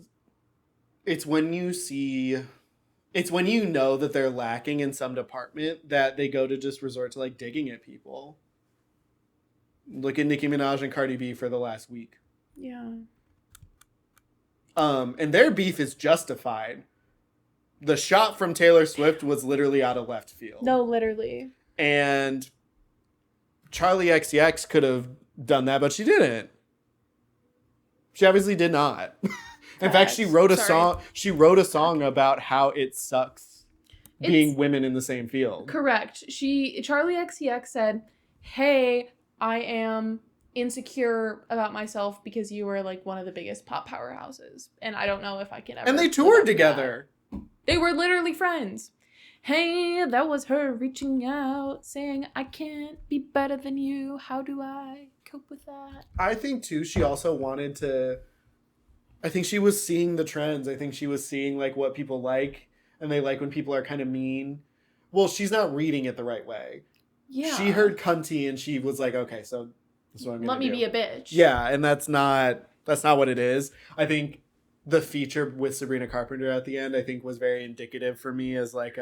when you see... It's when you know that they're lacking in some department that they go to just resort to like digging at people. Look at Nicki Minaj and Cardi B for the last week. Yeah. And their beef is justified. The shot from Taylor Swift was literally out of left field. No, literally. And Charlie XCX could have done that, but she didn't. She obviously did not. In fact, she wrote a song. She wrote a song about how it sucks being women in the same field. Correct. Charlie XCX said, "Hey, I am insecure about myself because you were like one of the biggest pop powerhouses, and I don't know if I can ever." And they toured together. They were literally friends. Hey, that was her reaching out, saying, "I can't be better than you. How do I cope with that?" I think too. She also wanted to. I think she was seeing the trends. I think she was seeing like what people like, and they like when people are kind of mean. Well, she's not reading it the right way. Yeah. She heard cunty and she was like, okay, so that's what I'm gonna do. Let me be a bitch. Yeah, and that's not what it is. I think the feature with Sabrina Carpenter at the end, I think, was very indicative for me as like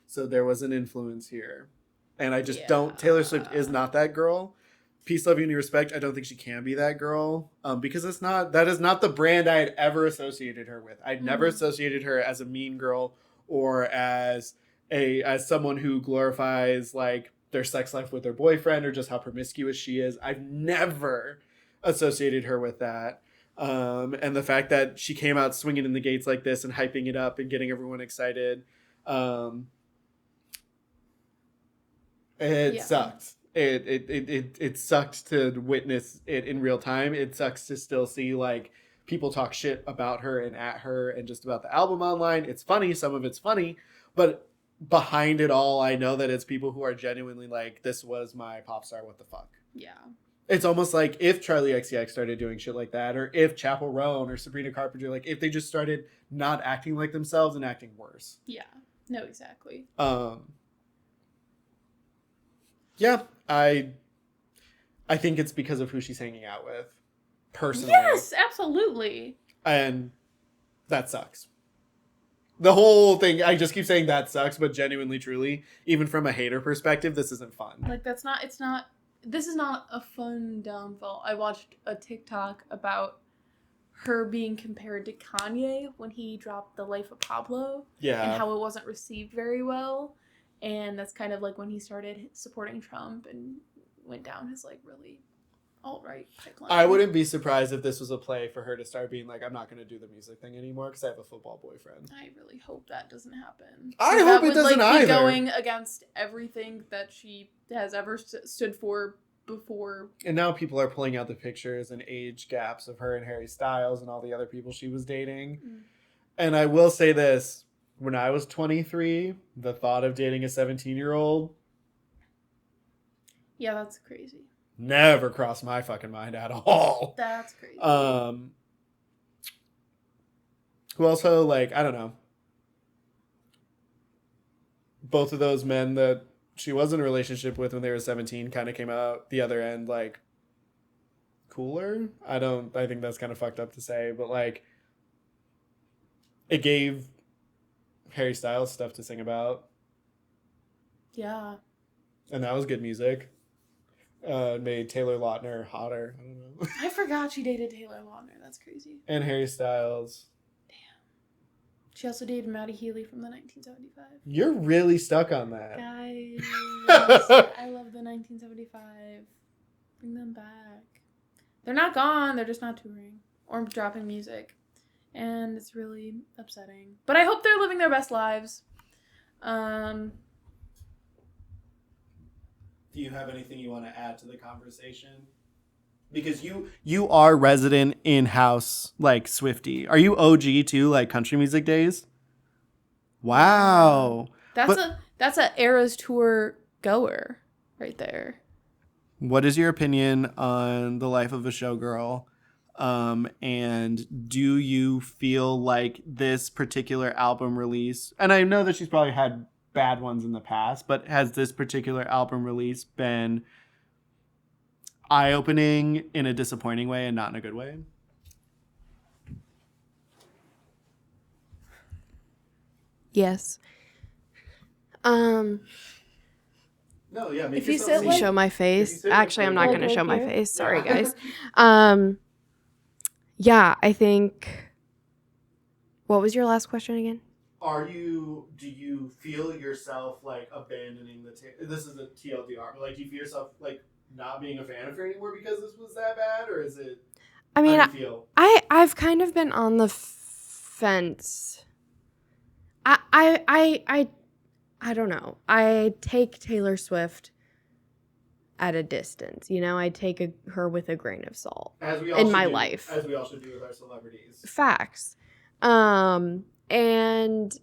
so there was an influence here. And I just don't. Taylor Swift is not that girl. Peace, love, unity, respect. I don't think she can be that girl because that is not the brand I had ever associated her with. I'd never associated her as a mean girl or as someone who glorifies like their sex life with their boyfriend or just how promiscuous she is. I've never associated her with that. And the fact that she came out swinging in the gates like this and hyping it up and getting everyone excited, it sucked. It sucked to witness it in real time. It sucks to still see like people talk shit about her and at her and just about the album online. It's funny. Some of it's funny, but behind it all, I know that it's people who are genuinely like, this was my pop star, what the fuck. Yeah. It's almost like if Charlie XCX started doing shit like that, or if Chappell Roan or Sabrina Carpenter, like if they just started not acting like themselves and acting worse. Yeah. No, exactly. Yeah, I think it's because of who she's hanging out with, personally. Yes, absolutely. And that sucks. The whole thing, I just keep saying that sucks, but genuinely, truly, even from a hater perspective, this isn't fun. Like, this is not a fun downfall. I watched a TikTok about her being compared to Kanye when he dropped The Life of Pablo. Yeah. And how it wasn't received very well. And that's kind of like when he started supporting Trump and went down his like really alt-right pipeline. I wouldn't be surprised if this was a play for her to start being like, I'm not going to do the music thing anymore because I have a football boyfriend. I really hope that doesn't happen. I hope it doesn't either. Be going against everything that she has ever stood for before. And now people are pulling out the pictures and age gaps of her and Harry Styles and all the other people she was dating. And I will say this. When I was 23, the thought of dating a 17-year-old... Yeah, that's crazy. Never crossed my fucking mind at all. That's crazy. Who also, like, I don't know. Both of those men that she was in a relationship with when they were 17 kind of came out the other end, like, cooler. I think that's kind of fucked up to say, but, like, it gave Harry Styles stuff to sing about. Yeah. And that was good music. Made Taylor Lautner hotter. I don't know. I forgot she dated Taylor Lautner. That's crazy. And Harry Styles. Damn. She also dated Maddie Healy from the 1975. You're really stuck on that. Guys, I love the 1975. Bring them back. They're not gone. They're just not touring or dropping music. And it's really upsetting. But I hope they're living their best lives. Do you have anything you want to add to the conversation? Because you are resident in-house, like, Swiftie. Are you OG too, like country music days? Wow. That's a Eras Tour goer right there. What is your opinion on the life of a showgirl? And do you feel like this particular album release, and I know that she's probably had bad ones in the past, but has this particular album release been eye-opening in a disappointing way and not in a good way? Yes. No, yeah. If you sit like, show my face. Actually, I'm not going to show my face. Sorry, guys. Yeah, I think. What was your last question again? Do you feel yourself like abandoning this is a TLDR, but like, do you feel yourself like not being a fan of her anymore because this was that bad, or is it? I mean, how do you feel? I've kind of been on the fence. I don't know. I take Taylor Swift at a distance, you know. I take her with a grain of salt in my life, as we all should do with our celebrities. Facts. And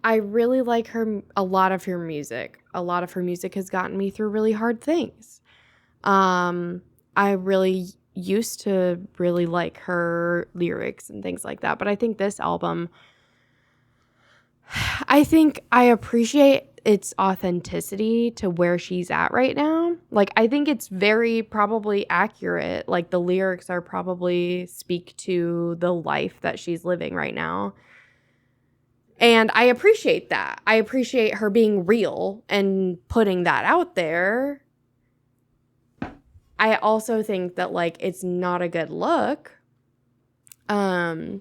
I really like a lot of her music. A lot of her music has gotten me through really hard things. I really used to really like her lyrics and things like that. But I think this album, I think I appreciate its authenticity to where she's at right now. Like, I think it's very probably accurate. Like, the lyrics are probably speak to the life that she's living right now. And I appreciate that. I appreciate her being real and putting that out there. I also think that, like, it's not a good look. I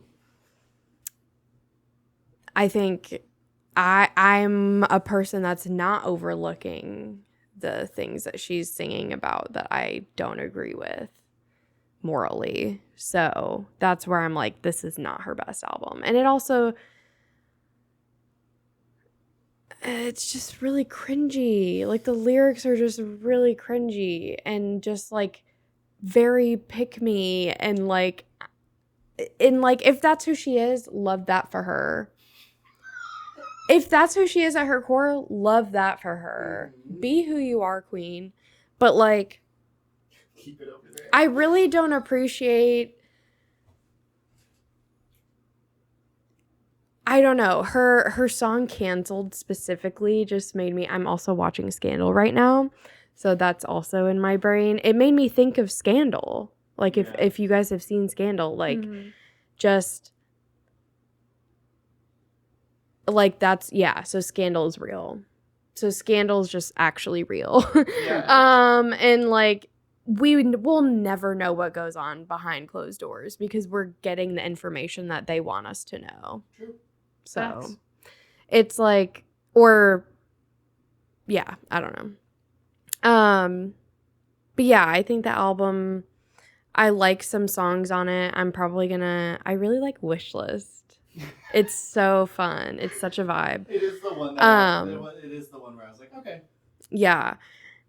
think I'm a person that's not overlooking the things that she's singing about that I don't agree with morally. So that's where I'm like, this is not her best album. And it also... it's just really cringy. Like, the lyrics are just really cringy and just, like, very pick-me. And, like, if that's who she is, love that for her. if that's who she is at her core, love that for her. Be who you are, queen. But like, Keep it over there. I really don't appreciate. I don't know. Her song Canceled specifically just made me. I'm also watching Scandal right now, so that's also in my brain. It made me think of Scandal. Like if you guys have seen Scandal, like just like that's so Scandal is real. So Scandal is just actually real. And like will never know what goes on behind closed doors because we're getting the information that they want us to know. True. So Facts. it's like, or yeah, I don't know. But yeah, I think the album, I like some songs on it. I'm probably I really like Wishlist. It's so fun. It's such a vibe. It is the one that it is the one where I was like, okay. Yeah.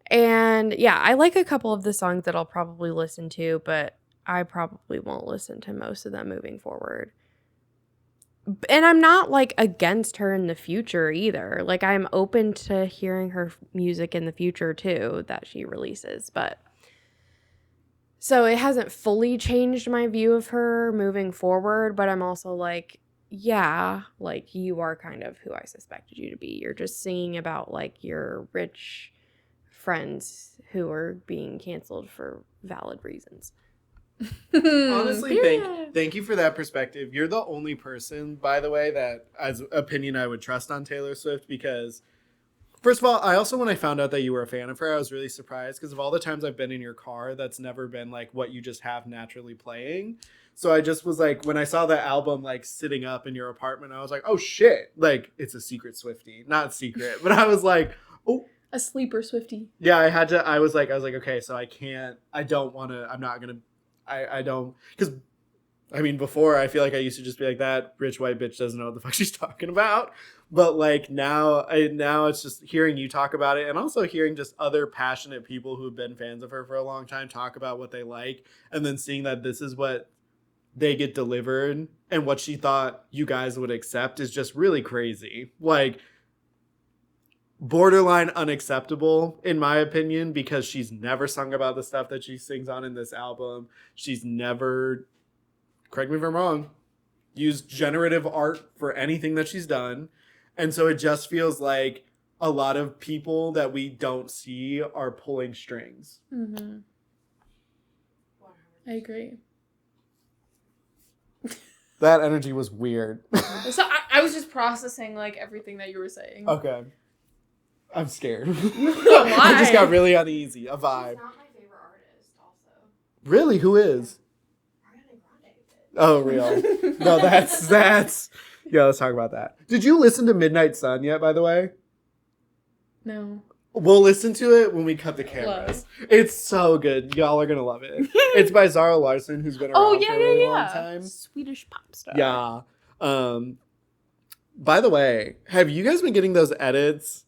And yeah, I like a couple of the songs that I'll probably listen to, but I probably won't listen to most of them moving forward. And I'm not like against her in the future either. Like I'm open to hearing her music in the future too that she releases, but so it hasn't fully changed my view of her moving forward, but I'm also like, yeah, like you are kind of who I suspected you to be. You're just singing about like your rich friends who are being canceled for valid reasons. Honestly, thank you for that perspective. You're the only person, by the way, that as opinion I would trust on Taylor Swift because first of all, I also when I found out that you were a fan of her, I was really surprised because of all the times I've been in your car, that's never been like what you just have naturally playing. So I just was like, when I saw the album like sitting up in your apartment, I was like, oh shit, like it's a secret Swiftie, not secret, but I was like, oh. A sleeper Swiftie. Yeah, I was like, okay, so I don't, because I mean, before I feel like I used to just be like that rich white bitch doesn't know what the fuck she's talking about. But like now it's just hearing you talk about it and also hearing just other passionate people who have been fans of her for a long time talk about what they like and then seeing that this is what they get delivered and what she thought you guys would accept is just really crazy. Like borderline unacceptable in my opinion because she's never sung about the stuff that she sings on in this album. She's never, correct me if I'm wrong, used generative art for anything that she's done. And so it just feels like a lot of people that we don't see are pulling strings. Mm-hmm. I agree. That energy was weird. So I was just processing like everything that you were saying. Okay. I'm scared. Why? I just got really uneasy. A vibe. She's not my favorite artist, also. Really? Who is? Ariana Grande. Oh, real. No, that's. Yeah, let's talk about that. Did you listen to Midnight Sun yet, by the way? No. We'll listen to it when we cut the cameras. It's so good. Y'all are going to love it. It's by Zara Larsson, who's been around for a really long time. Swedish pop star. Yeah. By the way, have you guys been getting those edits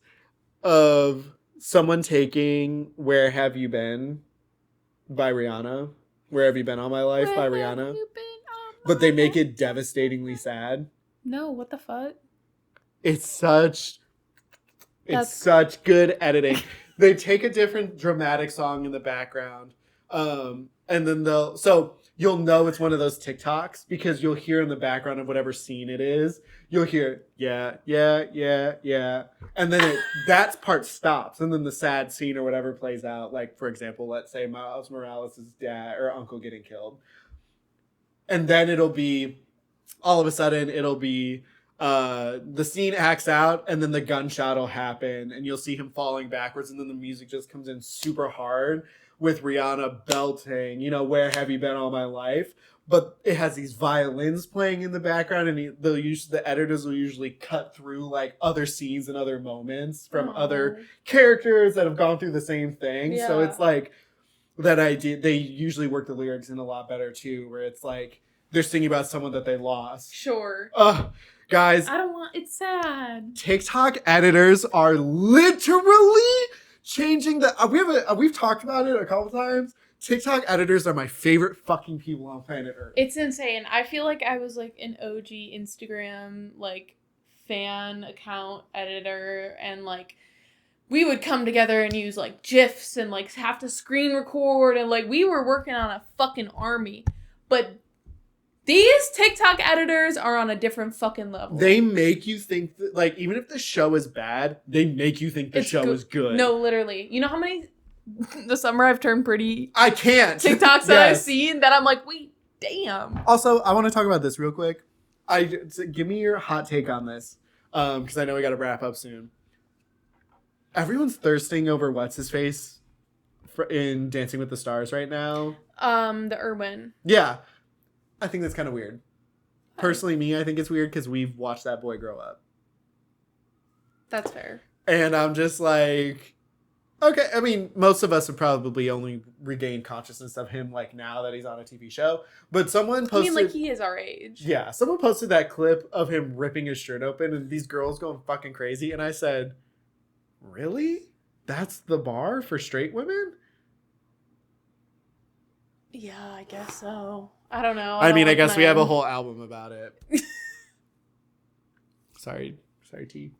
of someone taking Where Have You Been by Rihanna? Where Have You Been All My Life by Rihanna? But they make it devastatingly sad. No, what the fuck? It's such good editing. They take a different dramatic song in the background. And then you'll know it's one of those TikToks because you'll hear in the background of whatever scene it is, you'll hear, yeah. And then that part stops. And then the sad scene or whatever plays out. Like, for example, let's say Miles Morales' dad or uncle getting killed. And then all of a sudden, the scene acts out and then the gunshot will happen and you'll see him falling backwards and then the music just comes in super hard with Rihanna belting, Where Have You Been All My Life? But it has these violins playing in the background and the editors will usually cut through like other scenes and other moments from other characters that have gone through the same thing. Yeah. So it's like that idea. They usually work the lyrics in a lot better too, where it's like they're singing about someone that they lost. Sure. Guys, it's sad. TikTok editors are literally changing we've talked about it a couple times. TikTok editors are my favorite fucking people on planet Earth. It's insane. I feel like I was like an OG Instagram like fan account editor, and like we would come together and use like GIFs and like have to screen record, and like we were working on a fucking army. But these TikTok editors are on a different fucking level. They make you think that, like, even if the show is bad, they make you think the show is good. No, literally. You know how many the summer I've turned pretty I can't TikToks that I've seen that I'm like, wait, damn. Also, I want to talk about this real quick. Give me your hot take on this, because I know we got to wrap up soon. Everyone's thirsting over what's his face in Dancing with the Stars right now. The Irwin. Yeah. I think that's kind of weird. Personally, I think it's weird because we've watched that boy grow up. That's fair. And I'm just like, okay. I mean, most of us have probably only regained consciousness of him like now that he's on a TV show. But someone posted... I mean, like, he is our age. Yeah. Someone posted that clip of him ripping his shirt open and these girls going fucking crazy. And I said, really? That's the bar for straight women? Yeah, I guess so. I don't know. I mean, I guess we have a whole album about it. Sorry, T.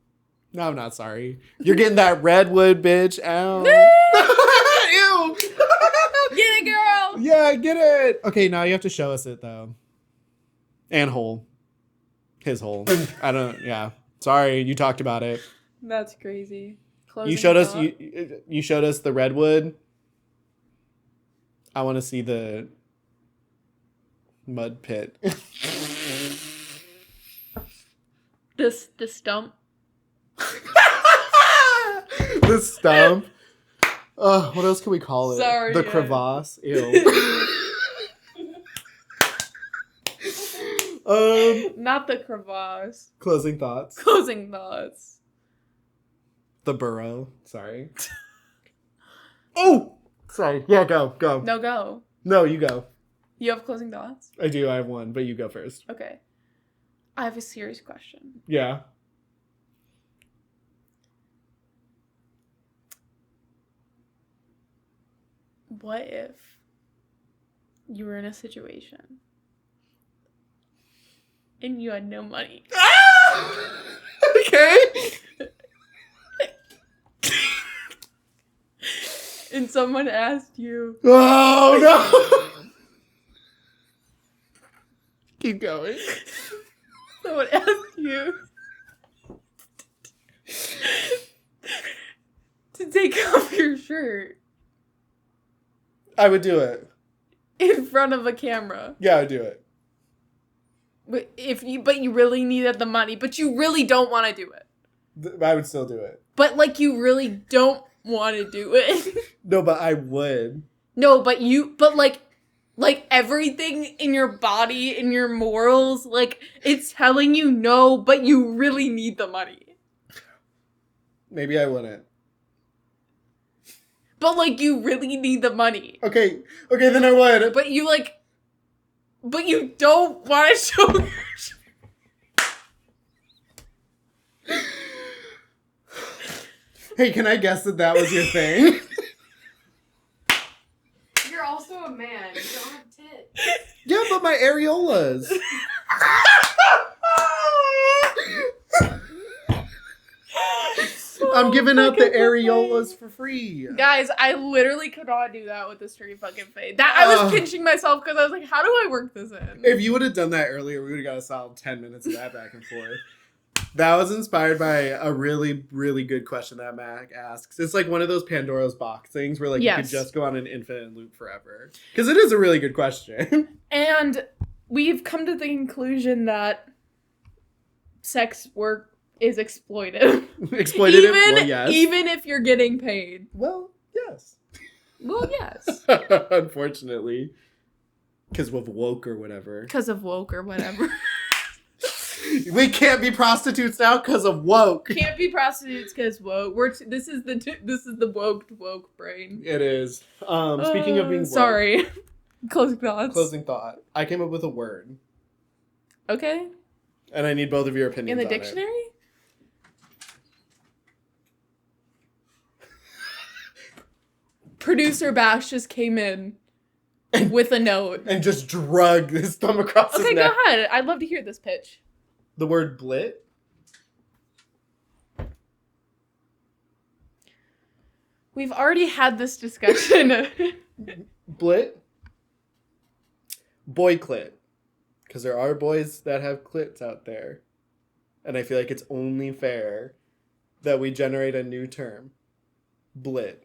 No, I'm not sorry. You're getting that redwood bitch out. Ew. Get it, girl. Yeah, get it. Okay, now you have to show us it though. And hole. His hole. I don't. Yeah. Sorry, you talked about it. That's crazy. You showed us. You showed us the redwood. I want to see the mud pit. The stump. The stump. What else can we call it? Sorry. The crevasse. Ew. Not the crevasse. Closing thoughts. Closing thoughts. The burrow. Sorry. Oh! Sorry. Yeah, go. No, go. No, you go. You have closing thoughts? I do. I have one, but you go first. Okay. I have a serious question. Yeah. What if you were in a situation and you had no money? Okay. And someone asked you, Oh, no. Keep going. someone asked you to take off your shirt I would do it. in front of a camera. Yeah, I would do it. But you really needed the money, but you really don't want to do it. I would still do it. But like you really don't want to do it. No, but I would. No, but like everything in your body, in your morals, like it's telling you no, but you really need the money. Maybe I wouldn't. But like you really need the money. Okay, then I would. But you don't want to show your Hey, can I guess that was your thing? You're also a man. You don't have tits. Yeah, but my areolas. I'm giving out the areolas for free. Guys, I literally could not do that with a straight fucking face. I was pinching myself because I was like, how do I work this in? If you would have done that earlier, we would have got a solid 10 minutes of that back and forth. That was inspired by a really, really good question that Mac asks. It's like one of those Pandora's box things where like you could just go on an infinite loop forever. Because it is a really good question. And we've come to the conclusion that sex work is exploitive. Exploitative? Well, yes. Even if you're getting paid. Well, yes. Well, yes. Unfortunately. Because of woke or whatever. Because of woke or whatever. We can't be prostitutes now because of woke. Can't be prostitutes because woke. This is the woke brain. It is. Speaking of being woke. Sorry. Closing thoughts. Closing thought. I came up with a word. Okay. And I need both of your opinions In the on dictionary? It. Producer Bash just came in with a note. And just drug his thumb across his neck. Okay, go ahead. I'd love to hear this pitch. The word blit? We've already had this discussion. Blit. Boy clit. Because there are boys that have clits out there. And I feel like it's only fair that we generate a new term. Blit.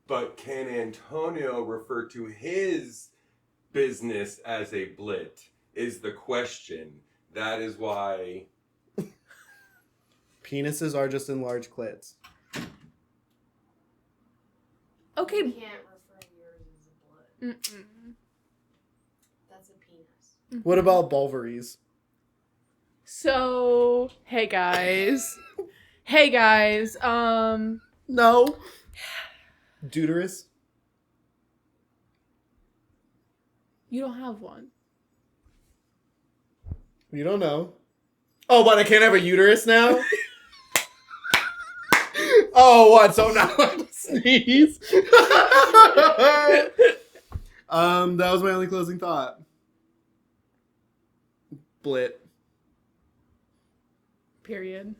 But can Antonio refer to his business as a blit is the question. That is why... Penises are just enlarged clits. Okay. You can't refer to yours as a blit. Mm-mm. That's a penis. What about bulvaries? So, hey guys. Hey guys. No. Deuterus? You don't have one. You don't know. Oh, what? I can't have a uterus now? Oh, what? So now I have to sneeze? That was my only closing thought. Blit. Period.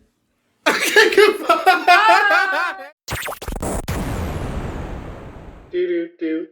Okay, goodbye. Do do do.